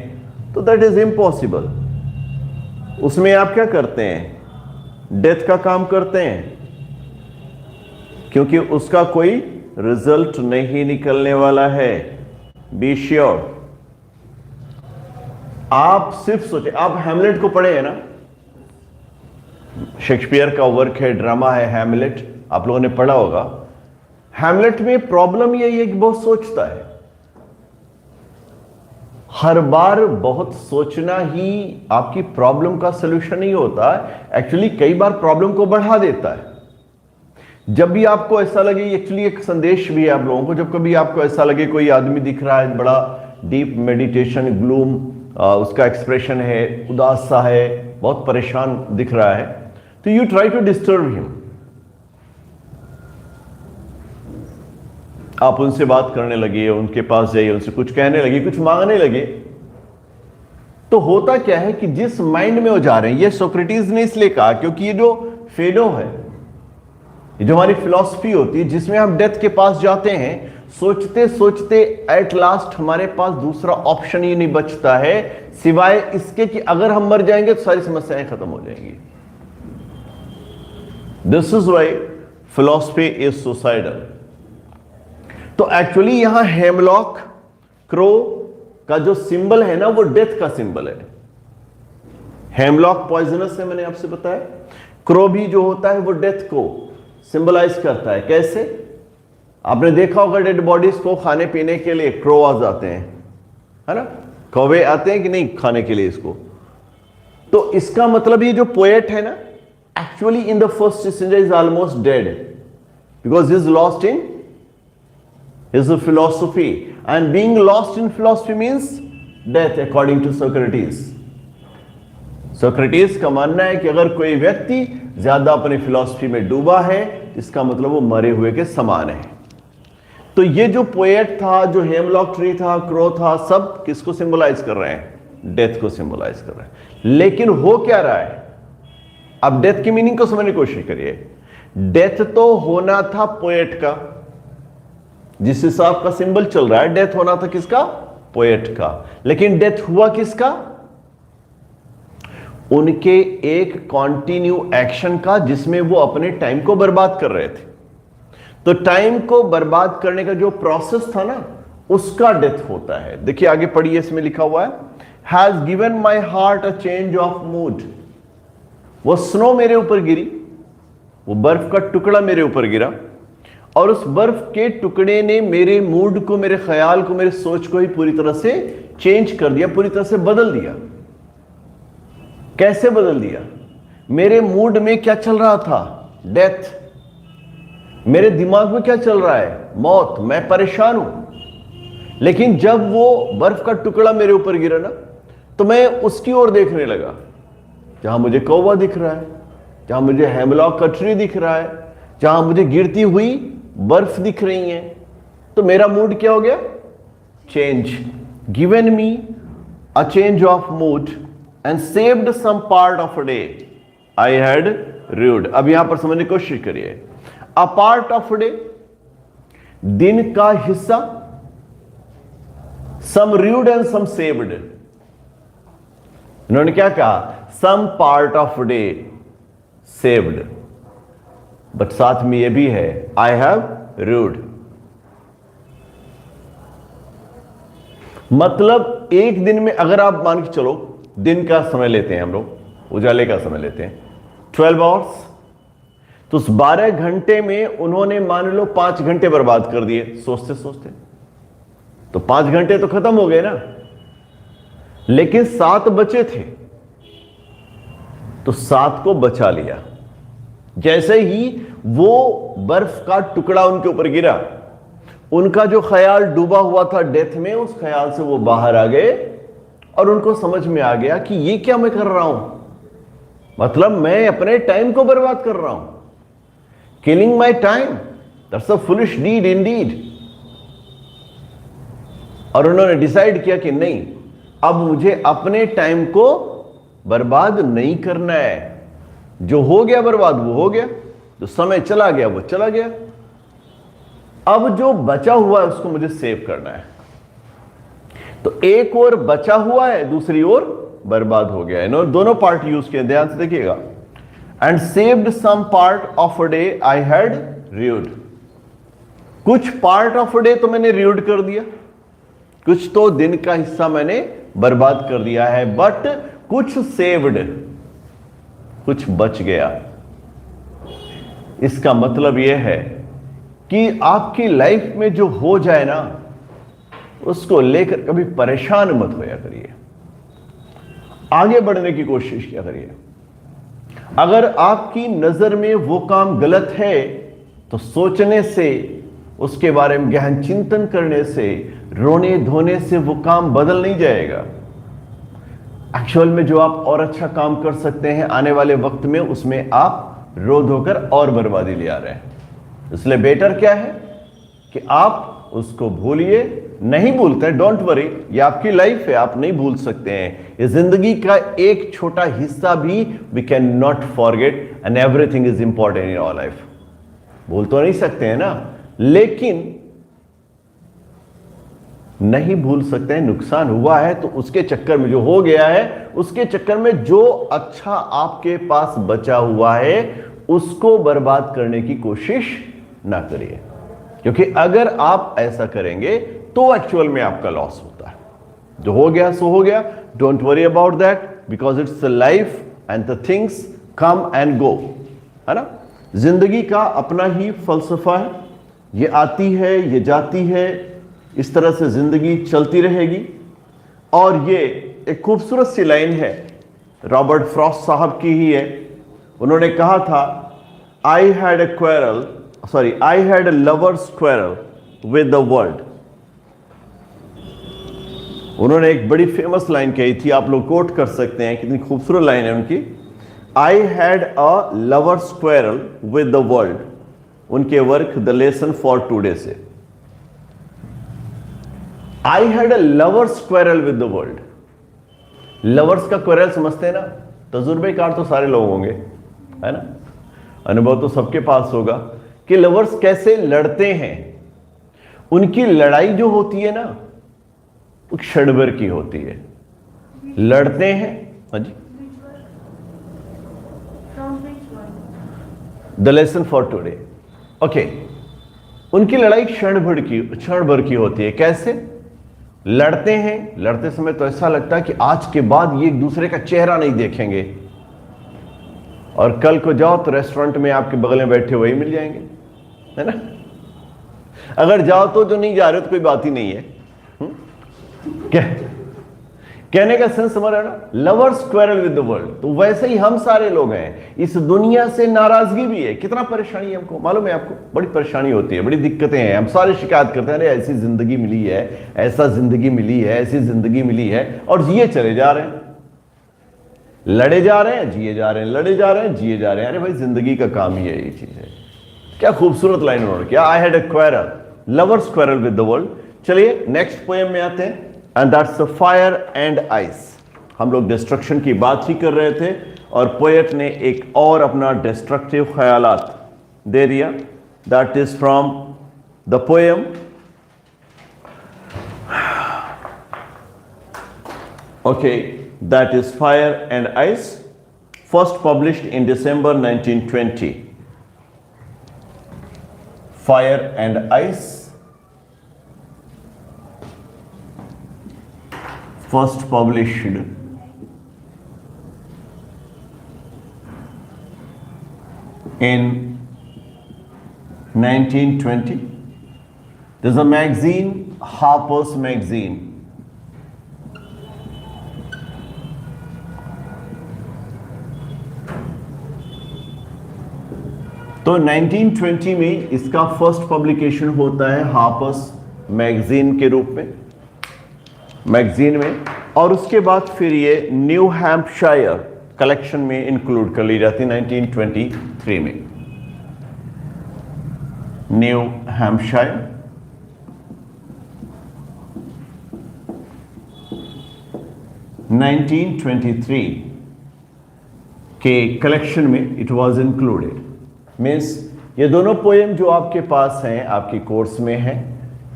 तो दैट इज इम्पॉसिबल। उसमें आप क्या करते हैं? डेथ का काम करते हैं, क्योंकि उसका कोई रिजल्ट नहीं निकलने वाला है। Be sure. आप सिर्फ सोचे, आप हैमलेट को पढ़े हैं ना, शेक्सपियर का वर्क है, ड्रामा है हैमलेट, आप लोगों ने पढ़ा होगा। हैमलेट में प्रॉब्लम यही है कि बहुत सोचता है, हर बार बहुत सोचना ही आपकी प्रॉब्लम का सलूशन नहीं होता, एक्चुअली कई बार प्रॉब्लम को बढ़ा देता है। जब भी आपको ऐसा लगे, एक्चुअली एक संदेश भी है आप लोगों को, जब कभी आपको ऐसा लगे कोई आदमी दिख रहा है बड़ा डीप मेडिटेशन, ग्लूम उसका एक्सप्रेशन है, उदास सा है, बहुत परेशान दिख रहा है, तो you try to disturb him. आप उनसे बात करने लगे, उनके पास जाइए, उनसे कुछ कहने लगे, कुछ मांगने लगे। तो होता क्या है कि जिस माइंड में वो जा रहे हैं, ये सोक्रेटिस ने इसलिए कहा क्योंकि ये जो फेडो है, ये जो हमारी फिलॉसफी होती है, जिसमें हम डेथ के पास जाते हैं, सोचते सोचते एट लास्ट हमारे पास दूसरा ऑप्शन ही नहीं बचता है सिवाय इसके कि अगर हम मर जाएंगे तो सारी समस्याएं खत्म हो जाएंगी। This is why philosophy is suicidal. तो एक्चुअली यहां हेमलॉक क्रो का जो सिंबल है ना, वो डेथ का सिंबल है। हेमलॉक पॉइजनस है, मैंने आपसे बताया। क्रो भी जो होता है वो डेथ को सिंबलाइज करता है। कैसे? आपने देखा होगा डेड बॉडीज को खाने पीने के लिए क्रोवाज आते हैं, है ना, कौवे आते हैं कि नहीं खाने के लिए इसको। तो इसका मतलब ये जो पोएट है ना, actually in the first stage is almost dead because he is lost in his philosophy, and being lost in philosophy means death according to Socrates. Socrates का मानना है कि अगर कोई व्यक्ति ज्यादा अपनी फिलॉसफी में डूबा है, इसका मतलब वो मरे हुए के समान है। तो ये जो पोएट था, जो हेमलॉक ट्री था, क्रो था, सब किसको सिंबलाइज कर रहे हैं? डेथ को सिंबलाइज कर रहे हैं। लेकिन हो क्या रहा है? अब डेथ की मीनिंग को समझने की कोशिश करिए। डेथ तो होना था पोएट का, जिस हिसाब का सिंबल चल रहा है, डेथ होना था किसका? पोएट का। लेकिन डेथ हुआ किसका? उनके एक कॉन्टिन्यू एक्शन का, जिसमें वो अपने टाइम को बर्बाद कर रहे थे। तो टाइम को बर्बाद करने का जो प्रोसेस था ना, उसका डेथ होता है। देखिए आगे पढ़िए, इसमें लिखा हुआ है, has given my heart a change of mood. वो स्नो मेरे ऊपर गिरी, वो बर्फ का टुकड़ा मेरे ऊपर गिरा, और उस बर्फ के टुकड़े ने मेरे मूड को, मेरे ख्याल को, मेरे सोच को ही पूरी तरह से चेंज कर दिया, पूरी तरह से बदल दिया। कैसे बदल दिया? मेरे मूड में क्या चल रहा था? डेथ। मेरे दिमाग में क्या चल रहा है? मौत। मैं परेशान हूं। लेकिन जब वो बर्फ का टुकड़ा मेरे ऊपर गिरा ना, तो मैं उसकी ओर देखने लगा, जहां मुझे कौवा दिख रहा है, जहां मुझे हेमलॉक का ट्री दिख रहा है, जहां मुझे गिरती हुई बर्फ दिख रही है। तो मेरा मूड क्या हो गया? Change. Given me a change of mood and saved some part of a day I had rued. अब यहां पर समझने की कोशिश करिए। A part of a day, दिन का हिस्सा, some rued and some saved. इन्होंने क्या कहा? Some part of day saved, but साथ में यह भी है आई हैव रूड। मतलब एक दिन में अगर आप मान के चलो, दिन का समय लेते हैं हम लोग, उजाले का समय लेते हैं 12 आवर्स, तो उस 12 घंटे में उन्होंने मान लो 5 घंटे बर्बाद कर दिए सोचते सोचते, तो 5 घंटे तो खत्म हो गए ना। लेकिन 7 बचे थे, तो 7 को बचा लिया। जैसे ही वो बर्फ का टुकड़ा उनके ऊपर गिरा, उनका जो ख्याल डूबा हुआ था डेथ में, उस ख्याल से वो बाहर आ गए और उनको समझ में आ गया कि ये क्या मैं कर रहा हूं, मतलब मैं अपने टाइम को बर्बाद कर रहा हूं, killing my time, that's a foolish deed indeed. और उन्होंने डिसाइड किया कि नहीं, अब मुझे अपने टाइम को बर्बाद नहीं करना है। जो हो गया बर्बाद वो हो गया, जो समय चला गया वो चला गया, अब जो बचा हुआ है उसको मुझे सेव करना है। तो एक और बचा हुआ है, दूसरी ओर बर्बाद हो गया है। दोनों पार्ट यूज किए, ध्यान से देखिएगा। And saved some part of a day I had rued. कुछ पार्ट ऑफ अ डे तो मैंने रूड कर दिया, कुछ तो दिन का हिस्सा मैंने बर्बाद कर दिया है, बट कुछ सेव्ड, कुछ बच गया। इसका मतलब यह है कि आपकी लाइफ में जो हो जाए ना, उसको लेकर कभी परेशान मत होया करिए, आगे बढ़ने की कोशिश किया करिए। अगर आपकी नजर में वो काम गलत है, तो सोचने से, उसके बारे में गहन चिंतन करने से, रोने धोने से वो काम बदल नहीं जाएगा। एक्चुअल में जो आप और अच्छा काम कर सकते हैं आने वाले वक्त में, उसमें आप रो धोकर और बर्बादी ले आ रहे हैं। इसलिए बेटर क्या है कि आप उसको भूलिए। नहीं भूलते, डोंट वरी, ये आपकी लाइफ है, आप नहीं भूल सकते हैं। ये जिंदगी का एक छोटा हिस्सा भी we can not forget, and everything is important in our life. भूल तो नहीं सकते हैं ना, लेकिन नहीं भूल सकते हैं। नुकसान हुआ है तो उसके चक्कर में, जो हो गया है उसके चक्कर में, जो अच्छा आपके पास बचा हुआ है उसको बर्बाद करने की कोशिश ना करिए, क्योंकि अगर आप ऐसा करेंगे तो एक्चुअल में आपका लॉस होता है। जो हो गया सो हो गया, don't worry about that, because it's life and the things come and go, है ना। जिंदगी का अपना ही फलसफा है, ये आती है ये जाती है, इस तरह से जिंदगी चलती रहेगी। और ये एक खूबसूरत सी लाइन है, रॉबर्ट फ्रॉस्ट साहब की ही है। उन्होंने कहा था, आई had a lover's quarrel with the world. उन्होंने एक बड़ी फेमस लाइन कही थी, आप लोग कोट कर सकते हैं, कितनी खूबसूरत लाइन है उनकी। I had a lover's quarrel with the world, उनके work the lesson for today से। I had a lover's quarrel with the world. Lovers का क्वेरल समझते हैं ना, तजुर्बेकार तो सारे लोग होंगे, है ना, अनुभव तो सबके पास होगा कि लवर्स कैसे लड़ते हैं। उनकी लड़ाई जो होती है ना, वो क्षण भर की होती है। लड़ते हैं, हाँ जी, the lesson for today, okay. उनकी लड़ाई क्षण भर की होती है। कैसे लड़ते हैं? लड़ते समय तो ऐसा लगता है कि आज के बाद ये एक दूसरे का चेहरा नहीं देखेंगे, और कल को जाओ तो रेस्टोरेंट में आपके बगल में बैठे वही मिल जाएंगे, है ना। अगर जाओ तो, जो नहीं जा रहे तो कोई बात ही नहीं है। क्या कहने का सेंस हमारा ना, lovers quarrel with the world. तो वैसे ही हम सारे लोग हैं, इस दुनिया से नाराजगी भी है। कितना परेशानी है हमको, मालूम है आपको? बड़ी परेशानी होती है, बड़ी दिक्कतें हैं। हम सारे शिकायत करते हैं, अरे ऐसी जिंदगी मिली है, ऐसा जिंदगी मिली है, ऐसी जिंदगी मिली है, और जिए चले जा रहे हैं, लड़े जा रहे हैं, जिए जा रहे हैं, लड़े जा रहे हैं, जिए जा रहे हैं। अरे भाई, जिंदगी का काम ही है, ये चीज है। क्या खूबसूरत लाइन उन्होंने किया, आई had a quarrel, lovers quarrel with the world. चलिए नेक्स्ट पोएम में आते हैं, and that's the fire and ice. हम लोग डिस्ट्रक्शन की बात ही कर रहे थे, और पोएट ने एक और अपना डिस्ट्रक्टिव ख्यालात दे दिया। That is from the poem okay, that is fire and ice, first published in December 1920. Fire and Ice, first published in 1920. There's a magazine, Harper's Magazine. तो 1920 में इसका फर्स्ट पब्लिकेशन होता है हार्पर्स मैगजीन के रूप में, मैगजीन में, और उसके बाद फिर ये न्यू हैम्पशायर कलेक्शन में इंक्लूड कर ली जाती है 1923 में। न्यू हैम्पशायर, के कलेक्शन में इट वाज इंक्लूडेड। मीन्स ये दोनों पोएम जो आपके पास हैं, आपके कोर्स में हैं,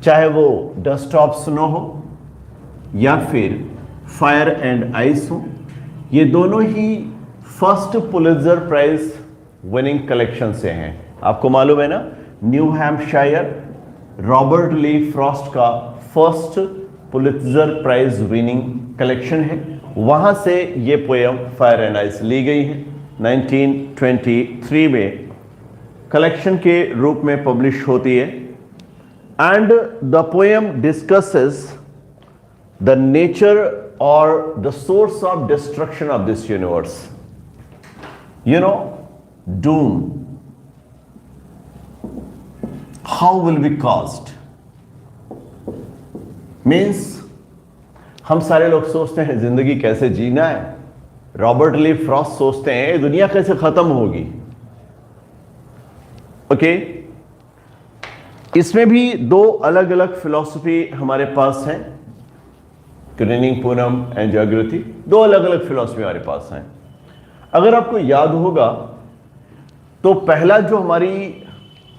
चाहे वो डस्ट ऑफ स्नो हो या फिर फायर एंड आइस हो, ये दोनों ही first Pulitzer prize winning collection से हैं। आपको मालूम है ना, New Hampshire Robert Lee Frost का first Pulitzer prize winning collection है, वहां से ये पोएम फायर एंड आइस ली गई है। 1923 में कलेक्शन के रूप में पब्लिश होती है। And the poem discusses the nature और the source of destruction of this universe. You know, doom, how will be caused. Means हम सारे लोग सोचते हैं जिंदगी कैसे जीना है, रॉबर्ट ली फ्रॉस्ट सोचते हैं दुनिया कैसे खत्म होगी। ओके, इसमें भी दो अलग अलग फिलॉसफी हमारे पास हैं, क्रीनिंग पूनम एंड जागृति, दो अलग अलग फिलॉसफी हमारे पास हैं। अगर आपको याद होगा तो पहला जो हमारी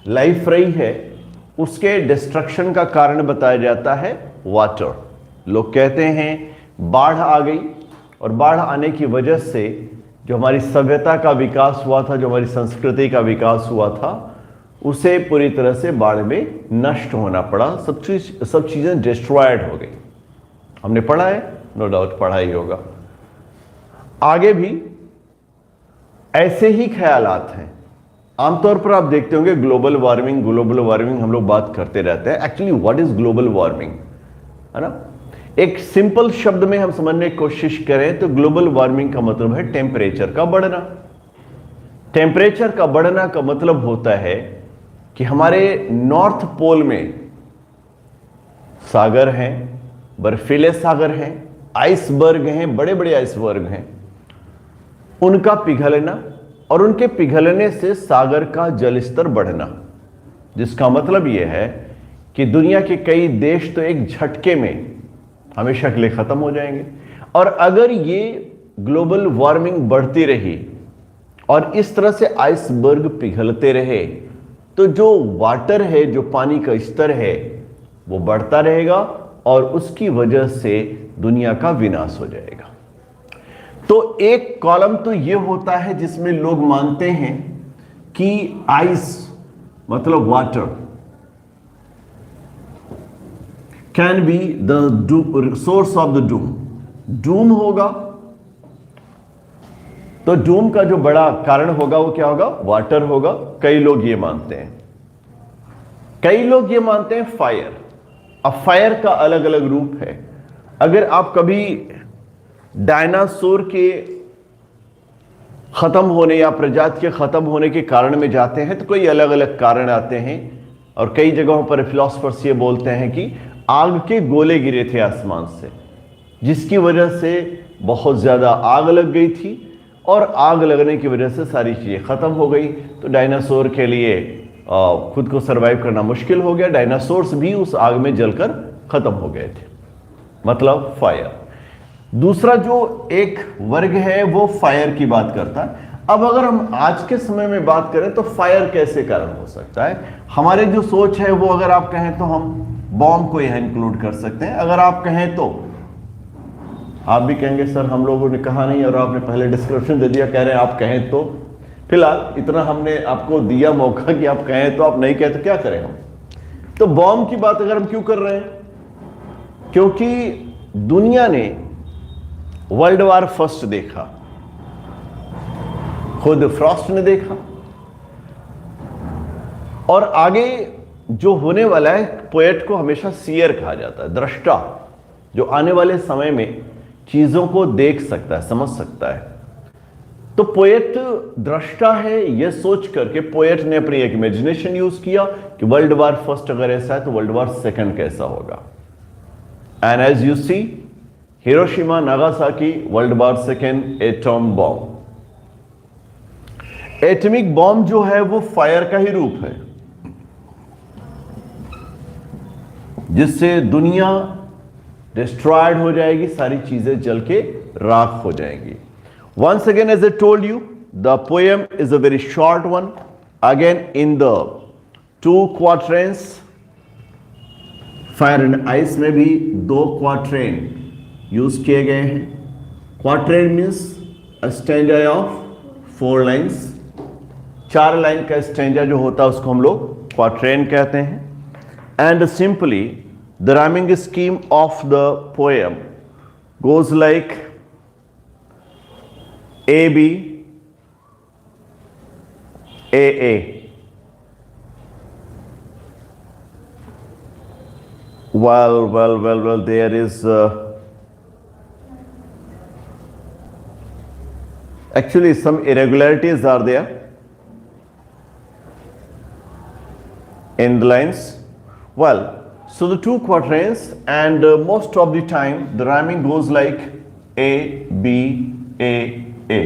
लाइफ रही है उसके डिस्ट्रक्शन का कारण बताया जाता है वाटर। लोग कहते हैं बाढ़ आ गई, और बाढ़ आने की वजह से जो हमारी सभ्यता का विकास हुआ था, जो हमारी संस्कृति का विकास हुआ था, उसे पूरी तरह से बाढ़ में नष्ट होना पड़ा। सब चीजें डिस्ट्रॉयड हो गई। हमने पढ़ा है, नो डाउट पढ़ा ही होगा। आगे भी ऐसे ही ख्यालात हैं। आमतौर पर आप देखते होंगे ग्लोबल वार्मिंग, ग्लोबल वार्मिंग हम लोग बात करते रहते हैं। Actually what is global warming, है ना? एक सिंपल शब्द में हम समझने की कोशिश करें तो ग्लोबल वार्मिंग का मतलब है टेम्परेचर का बढ़ना। टेम्परेचर का बढ़ना का मतलब होता है कि हमारे नॉर्थ पोल में सागर हैं, बर्फीले सागर हैं, आइसबर्ग हैं, बड़े बड़े आइसबर्ग हैं, उनका पिघलना और उनके पिघलने से सागर का जल स्तर बढ़ना, जिसका मतलब यह है कि दुनिया के कई देश तो एक झटके में हमेशा के लिए खत्म हो जाएंगे। और अगर ये ग्लोबल वार्मिंग बढ़ती रही और इस तरह से आइसबर्ग पिघलते रहे तो जो वाटर है, जो पानी का स्तर है, वो बढ़ता रहेगा और उसकी वजह से दुनिया का विनाश हो जाएगा। तो एक कॉलम तो ये होता है जिसमें लोग मानते हैं कि आइस मतलब water can be the source of the doom. Doom होगा तो डूम का जो बड़ा कारण होगा वो क्या होगा? वाटर होगा। कई लोग ये मानते हैं। कई लोग ये मानते हैं फायर। अब फायर का अलग अलग रूप है। अगर आप कभी डायनासोर के खत्म होने या प्रजाति के खत्म होने के कारण में जाते हैं तो कई अलग अलग कारण आते हैं, और कई जगहों पर फिलोसफर्स ये बोलते हैं कि आग के गोले गिरे थे आसमान से, जिसकी वजह से बहुत ज्यादा आग लग गई थी, और आग लगने की वजह से सारी चीजें खत्म हो गई। तो डायनासोर के लिए खुद को सरवाइव करना मुश्किल हो गया, डायनासोर्स भी उस आग में जलकर खत्म हो गए थे, मतलब फायर। दूसरा जो एक वर्ग है वो फायर की बात करता है। अब अगर हम आज के समय में बात करें तो फायर कैसे कारण हो सकता है, हमारे जो सोच है वो अगर आप कहें तो हम बॉम्ब को यह इंक्लूड कर सकते हैं। अगर आप कहें तो आप भी कहेंगे सर हम लोगों ने कहा नहीं, और आपने पहले डिस्क्रिप्शन दे दिया, कह रहे हैं आप कहें तो। फिलहाल इतना हमने आपको दिया मौका कि आप कहें तो, आप नहीं कहें तो क्या करें हम। तो बॉम्ब की बात अगर हम क्यों कर रहे हैं, क्योंकि दुनिया ने वर्ल्ड वार फर्स्ट देखा, खुद फ्रॉस्ट ने देखा, और आगे जो होने वाला है, पोएट को हमेशा सीयर कहा जाता है, दृष्टा, जो आने वाले समय में चीजों को देख सकता है, समझ सकता है। तो पोएट दृष्टा है, यह सोच करके पोएट ने अपनी एक इमेजिनेशन यूज किया कि वर्ल्ड वार फर्स्ट अगर ऐसा है तो वर्ल्ड वार सेकंड कैसा होगा। And as you see, Hiroshima Nagasaki, world war second, atom bomb. Atomic bomb जो है वो फायर का ही रूप है, जिससे दुनिया डिस्ट्रॉयड हो जाएगी, सारी चीजें जल के राख हो जाएंगी। Once again as I told you, the poem is a very short one, again in the 2 quatrains. Fire and ice में भी 2 क्वाट्रेन यूज किए गए हैं। Quatrain means a stanza of 4 lines, 4 line का स्टैंजा जो होता है उसको हम लोग क्वाट्रेन कहते हैं। And simply the rhyming scheme of the poem goes like A B A A. Well, there is actually some irregularities are there in the lines. Well, so the 2 quatrains, and most of the time the rhyming goes like A, B, A, A.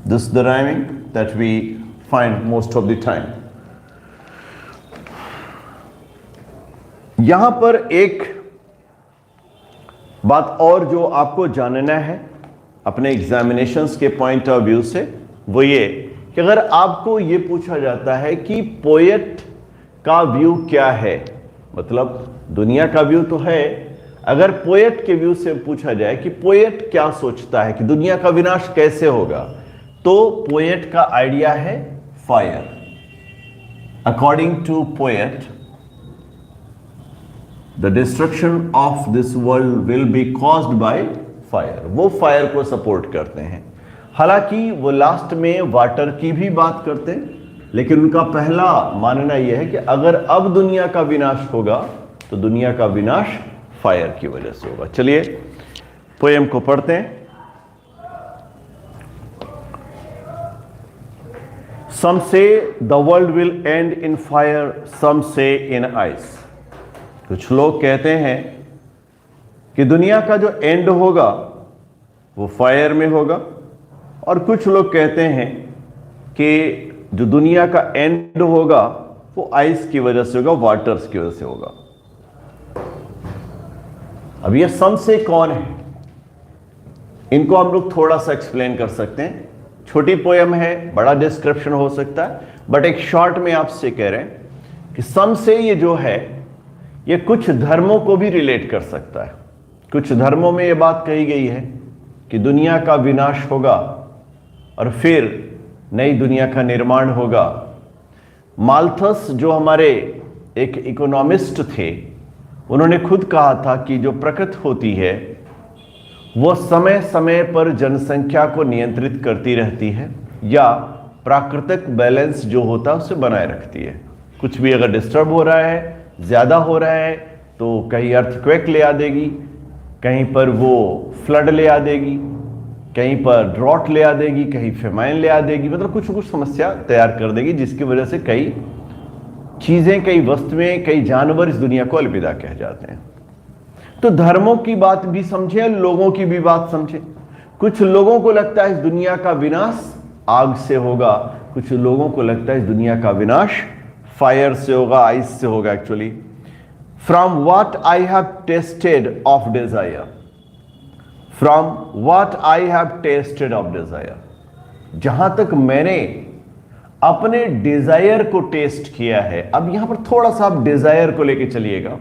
This is the rhyming that we find most of the time. यहां पर एक बात और जो आपको जानना है अपने एग्जामिनेशंस के पॉइंट ऑफ व्यू से, वो ये कि अगर आपको ये पूछा जाता है कि पोएट का व्यू क्या है, मतलब दुनिया का व्यू तो है, अगर पोएट के व्यू से पूछा जाए कि पोएट क्या सोचता है कि दुनिया का विनाश कैसे होगा, तो पोएट का आइडिया है fire. According to poet, the destruction of this world will be caused by fire. वो फायर को सपोर्ट करते हैं। हालांकि वो लास्ट में वाटर की भी बात करते हैं, लेकिन उनका पहला मानना यह है कि अगर अब दुनिया का विनाश होगा तो दुनिया का विनाश फायर की वजह से होगा। चलिए पोएम को पढ़ते हैं। Some say the world will end in fire, some say in ice. कुछ लोग कहते हैं कि दुनिया का जो एंड होगा वो फायर में होगा, और कुछ लोग कहते हैं कि जो दुनिया का एंड होगा वो आइस की वजह से होगा, वाटर्स की वजह से होगा। अब ये सम से कौन है, इनको हम लोग थोड़ा सा एक्सप्लेन कर सकते हैं। छोटी पोएम है, बड़ा डिस्क्रिप्शन हो सकता है, बट एक शॉर्ट में आपसे कह रहे हैं कि सम से ये जो है ये कुछ धर्मों को भी रिलेट कर सकता है। कुछ धर्मों में ये बात कही गई है कि दुनिया का विनाश होगा और फिर नई दुनिया का निर्माण होगा। माल्थस जो हमारे एक इकोनॉमिस्ट थे, उन्होंने खुद कहा था कि जो प्रकृति होती है वो समय समय पर जनसंख्या को नियंत्रित करती रहती है, या प्राकृतिक बैलेंस जो होता है उसे बनाए रखती है। कुछ भी अगर डिस्टर्ब हो रहा है, ज्यादा हो रहा है, तो कहीं अर्थक्वेक ले आ देगी, कहीं पर वो फ्लड ले आ देगी, कहीं पर ड्रॉट ले आ देगी, कहीं फेमाइन ले आ देगी, मतलब कुछ कुछ समस्या तैयार कर देगी, जिसकी वजह से कई चीजें, कई वस्तुएं, कई जानवर इस दुनिया को अलविदा कह जाते हैं। तो धर्मों की बात भी समझें, लोगों की भी बात समझें। कुछ लोगों को लगता है इस दुनिया का विनाश आग से होगा, कुछ लोगों को लगता है इस दुनिया का विनाश फायर से होगा, आइस से होगा। Actually from what I have tested of desire, from what I have tested of desire, जहां तक मैंने अपने डिजायर को टेस्ट किया है। अब यहां पर थोड़ा सा आप डिजायर को लेके चलिएगा।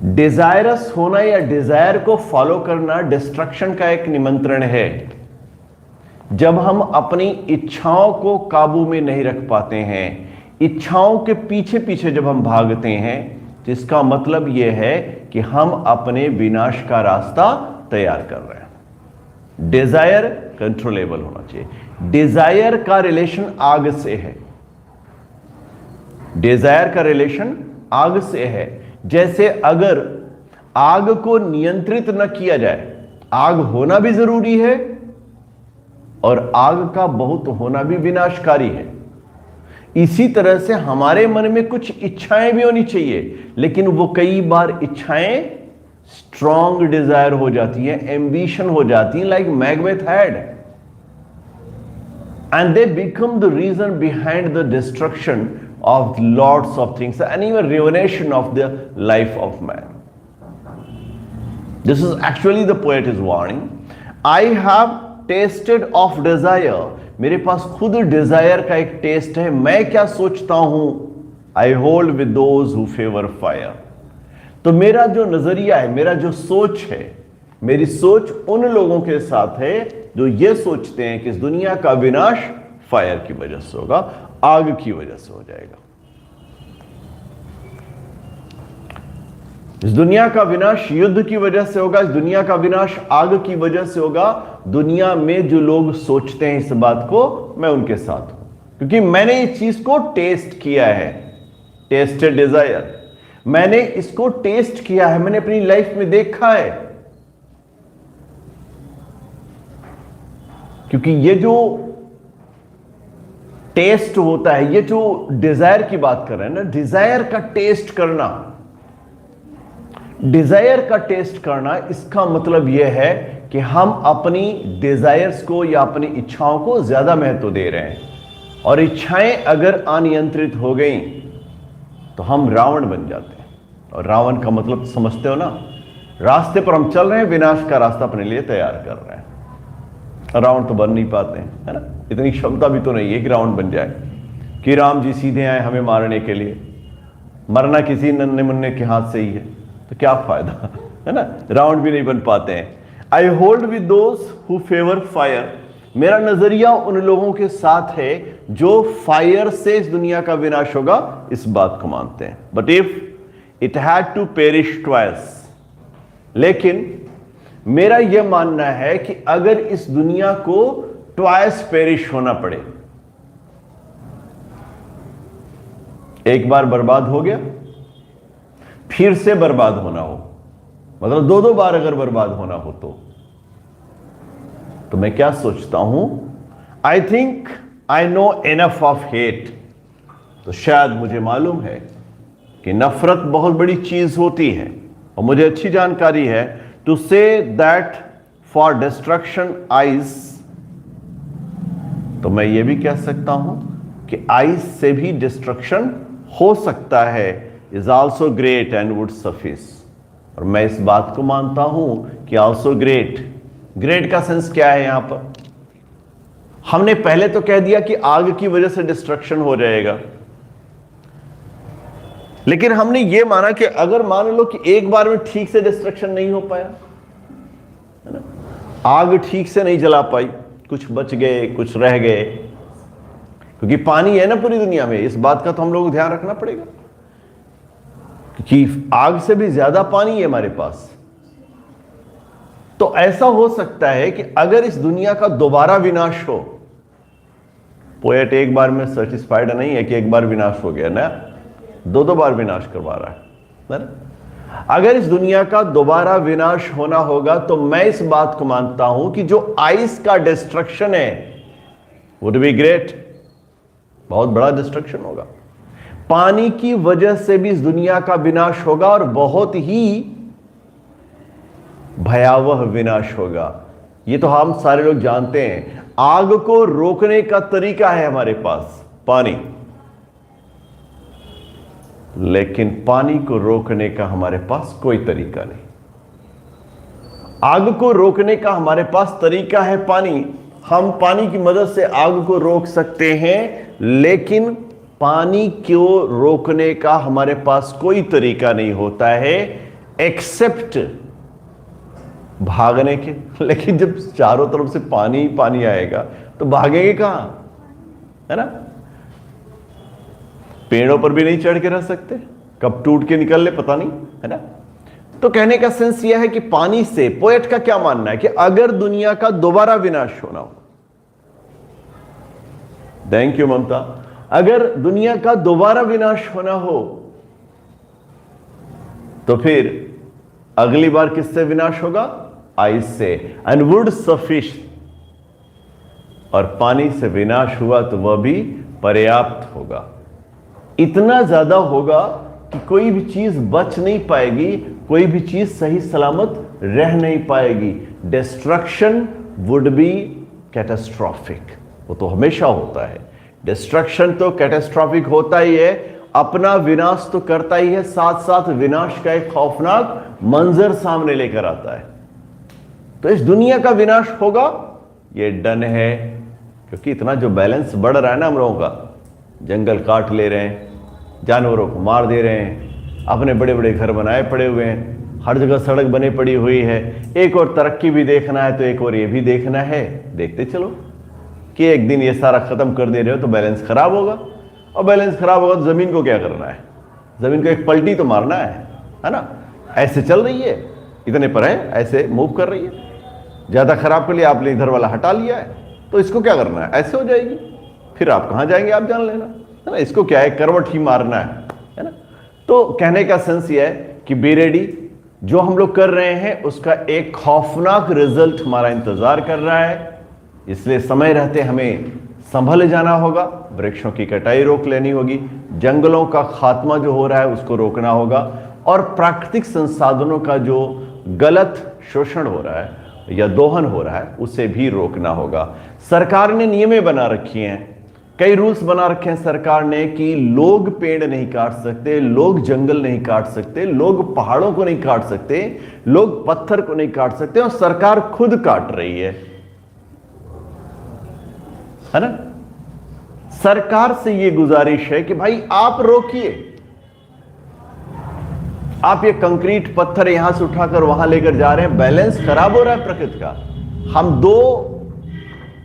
डिजायरस होना या डिजायर को फॉलो करना डिस्ट्रक्शन का एक निमंत्रण है। जब हम अपनी इच्छाओं को काबू में नहीं रख पाते हैं, इच्छाओं के पीछे पीछे जब हम भागते हैं, तो इसका मतलब यह है कि हम अपने विनाश का रास्ता तैयार कर रहे हैं। डिजायर कंट्रोलेबल होना चाहिए। डिजायर का रिलेशन आग से है, डिजायर का रिलेशन आग से है। जैसे अगर आग को नियंत्रित न किया जाए, आग होना भी जरूरी है और आग का बहुत होना भी विनाशकारी है। इसी तरह से हमारे मन में कुछ इच्छाएं भी होनी चाहिए, लेकिन वो कई बार इच्छाएं स्ट्रॉन्ग डिजायर हो जाती है, एम्बिशन हो जाती है, like Macbeth had, and they become the reason behind the destruction of lots of things and even ruination of the life of man. This is actually the poet is warning. I have tasted of desire. मेरे पास खुद डिजायर का एक टेस्ट है। मैं क्या सोचता हूं? I hold with those who favor fire. तो मेरा जो नजरिया है, मेरा जो सोच है, मेरी सोच उन लोगों के साथ है जो ये सोचते हैं कि इस दुनिया का विनाश फायर की वजह से होगा, आग की वजह से हो जाएगा। इस दुनिया का विनाश युद्ध की वजह से होगा, इस दुनिया का विनाश आग की वजह से होगा। दुनिया में जो लोग सोचते हैं इस बात को, मैं उनके साथ हूं, क्योंकि मैंने इस चीज को टेस्ट किया है। टेस्टेड डिजायर, मैंने इसको टेस्ट किया है, मैंने अपनी लाइफ में देखा है। क्योंकि ये जो टेस्ट होता है, ये जो डिजायर की बात कर रहे हैं ना, डिजायर का टेस्ट करना, डिजायर का टेस्ट करना, इसका मतलब यह है कि हम अपनी डिजायर्स को या अपनी इच्छाओं को ज्यादा महत्व दे रहे हैं, और इच्छाएं अगर अनियंत्रित हो गई तो हम रावण बन जाते हैं। और रावण का मतलब समझते हो ना, रास्ते पर हम चल रहे हैं, विनाश का रास्ता अपने लिए तैयार कर रहे हैं। रावण तो बन नहीं पाते हैं, है ना, इतनी क्षमता भी तो नहीं है कि रावण बन जाए, कि राम जी सीधे आए हमें मारने के लिए। मरना किसी नन्हे मुन्ने के हाथ से ही है, तो क्या फायदा, है ना। रावण भी नहीं बन पाते हैं। I hold with those who favour fire, मेरा नजरिया उन लोगों के साथ है जो फायर से इस दुनिया का विनाश होगा, इस बात को मानते हैं। But if it had to perish twice, लेकिन मेरा यह मानना है कि अगर इस दुनिया को ट्वाइस पेरिश होना पड़े, एक बार बर्बाद हो गया, फिर से बर्बाद होना हो, मतलब दो दो बार अगर बर्बाद होना हो, तो मैं क्या सोचता हूं, I think I know enough of hate. तो शायद मुझे मालूम है कि नफरत बहुत बड़ी चीज होती है, और मुझे अच्छी जानकारी है to say that for destruction ice, तो मैं ये भी कह सकता हूं कि आइस से भी डिस्ट्रक्शन हो सकता है, is also great and would suffice. और मैं इस बात को मानता हूं कि ऑल्सो ग्रेट, ग्रेट का सेंस क्या है यहां पर? हमने पहले तो कह दिया कि आग की वजह से डिस्ट्रक्शन हो जाएगा, लेकिन हमने यह माना कि अगर मान लो कि एक बार में ठीक से डिस्ट्रक्शन नहीं हो पाया, है ना, आग ठीक से नहीं जला पाई, कुछ बच गए, कुछ रह गए, क्योंकि पानी है ना पूरी दुनिया में, इस बात का तो हम लोगों को ध्यान रखना पड़ेगा, क्योंकि आग से भी ज्यादा पानी है हमारे पास। तो ऐसा हो सकता है कि अगर इस दुनिया का दोबारा विनाश हो, पोएट एक बार में सेटिस्फाइड नहीं है कि एक बार विनाश हो गया ना, दो दो बार विनाश करवा रहा है ना? अगर इस दुनिया का दोबारा विनाश होना होगा तो मैं इस बात को मानता हूं कि जो आइस का डिस्ट्रक्शन है वुड बी ग्रेट, बहुत बड़ा डिस्ट्रक्शन होगा। पानी की वजह से भी इस दुनिया का विनाश होगा और बहुत ही भयावह विनाश होगा। ये तो हम सारे लोग जानते हैं। आग को रोकने का तरीका है हमारे पास पानी, लेकिन पानी को रोकने का हमारे पास कोई तरीका नहीं। आग को रोकने का हमारे पास तरीका है पानी, हम पानी की मदद से आग को रोक सकते हैं, लेकिन पानी को रोकने का हमारे पास कोई तरीका नहीं होता है एक्सेप्ट भागने के। लेकिन जब चारों तरफ से पानी पानी आएगा तो भागेंगे कहां, है ना? पेड़ों पर भी नहीं चढ़ के रह सकते, कब टूट के निकल ले पता नहीं, है ना? तो कहने का सेंस यह है कि पानी से पोएट का क्या मानना है कि अगर दुनिया का दोबारा विनाश होना हो, थैंक यू ममता, अगर दुनिया का दोबारा विनाश होना हो तो फिर अगली बार किससे विनाश होगा? आइस से। एंड वुड सफिश, और पानी से विनाश हुआ तो वह भी पर्याप्त होगा, इतना ज्यादा होगा कि कोई भी चीज बच नहीं पाएगी, कोई भी चीज सही सलामत रह नहीं पाएगी। डिस्ट्रक्शन वुड बी कैटास्ट्रॉफिक, वो तो हमेशा होता है। डिस्ट्रक्शन तो कैटास्ट्रॉफिक होता ही है, अपना विनाश तो करता ही है, साथ साथ विनाश का एक खौफनाक मंजर सामने लेकर आता है। तो इस दुनिया का विनाश होगा, ये डन है, क्योंकि इतना जो बैलेंस बढ़ रहा है ना हम लोगों का, जंगल काट ले रहे हैं, जानवरों को मार दे रहे हैं, अपने बड़े बड़े घर बनाए पड़े हुए हैं, हर जगह सड़क बने पड़ी हुई है। एक और तरक्की भी देखना है तो एक और ये भी देखना है, देखते चलो कि एक दिन ये सारा खत्म कर दे रहे हो तो बैलेंस खराब होगा, और बैलेंस खराब होगा तो जमीन को क्या करना है? जमीन को एक पलटी तो मारना है ना? ऐसे चल रही है, इतने पर है, ऐसे मूव कर रही है, ज्यादा खराब के लिए आपने इधर वाला हटा लिया है तो इसको क्या करना है? ऐसे हो जाएगी, फिर आप कहां जाएंगे आप जान लेना, है ना? इसको क्या है, करवट ही मारना है ना? तो कहने का सेंस ये है कि बी रेडी, जो हम लोग कर रहे हैं उसका एक खौफनाक रिजल्ट हमारा इंतजार कर रहा है, इसलिए समय रहते हमें संभल जाना होगा, वृक्षों की कटाई रोक लेनी होगी, जंगलों का खात्मा जो हो रहा है उसको रोकना होगा, और प्राकृतिक संसाधनों का जो गलत शोषण हो रहा है या दोहन हो रहा है उसे भी रोकना होगा। सरकार ने नियमें बना रखी हैं, कई रूल्स बना रखे हैं सरकार ने कि लोग पेड़ नहीं काट सकते, लोग जंगल नहीं काट सकते, लोग पहाड़ों को नहीं काट सकते, लोग पत्थर को नहीं काट सकते, और सरकार खुद काट रही है ना? सरकार से यह गुजारिश है कि भाई आप रोकिए, आप ये कंक्रीट पत्थर यहां से उठाकर वहां लेकर जा रहे हैं, बैलेंस खराब हो रहा है प्रकृति का। हम 2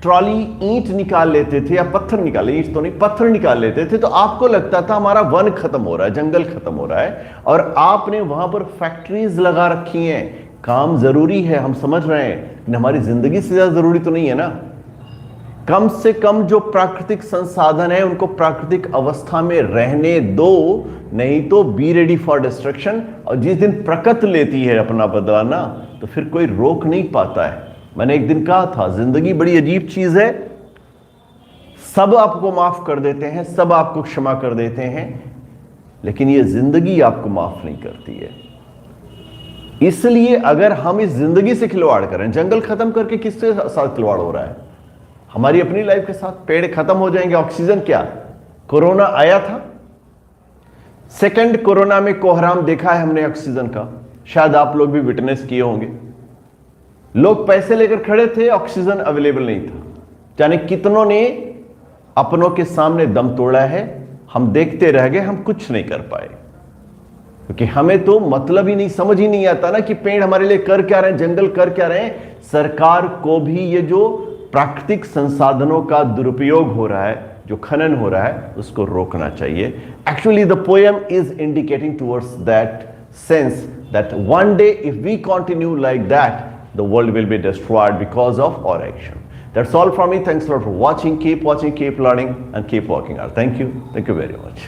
ट्रॉली ईंट निकाल लेते थे, या पत्थर निकाले, ईंट तो नहीं पत्थर निकाल लेते थे, तो आपको लगता था हमारा वन खत्म हो रहा है, जंगल खत्म हो रहा है, और आपने वहां पर फैक्ट्रीज लगा रखी हैं। काम जरूरी है, हम समझ रहे हैं, लेकिन हमारी जिंदगी से ज्यादा जरूरी तो नहीं है ना? कम से कम जो प्राकृतिक संसाधन है उनको प्राकृतिक अवस्था में रहने दो, नहीं तो बी रेडी फॉर डिस्ट्रक्शन। और जिस दिन प्रकृति लेती है अपना बदला ना, तो फिर कोई रोक नहीं पाता है। मैंने एक दिन कहा था, जिंदगी बड़ी अजीब चीज है, सब आपको माफ कर देते हैं, सब आपको क्षमा कर देते हैं, लेकिन ये जिंदगी आपको माफ नहीं करती है। इसलिए अगर हम इस जिंदगी से खिलवाड़ करें, जंगल खत्म करके किसके साथ खिलवाड़ हो रहा है? हमारी अपनी लाइफ के साथ। पेड़ खत्म हो जाएंगे, ऑक्सीजन क्या? कोरोना आया था, सेकंड कोरोना में कोहराम देखा है हमने ऑक्सीजन का, शायद आप लोग भी विटनेस किए होंगे। लोग पैसे लेकर खड़े थे, ऑक्सीजन अवेलेबल नहीं था, जाने कितनों ने अपनों के सामने दम तोड़ा है, हम देखते रह गए, हम कुछ नहीं कर पाए, क्योंकि हमें तो मतलब ही नहीं, समझ ही नहीं आता ना कि पेड़ हमारे लिए कर क्या रहे हैं, जंगल कर क्या रहे हैं। सरकार को भी ये जो प्राकृतिक संसाधनों का दुरुपयोग हो रहा है, जो खनन हो रहा है, उसको रोकना चाहिए। Actually the poem is indicating towards that sense that one day if we continue like that the world will be destroyed because of our action. That's all from me. Thanks a lot for watching. Keep watching, keep learning, and keep working hard. Thank you. Thank you very much.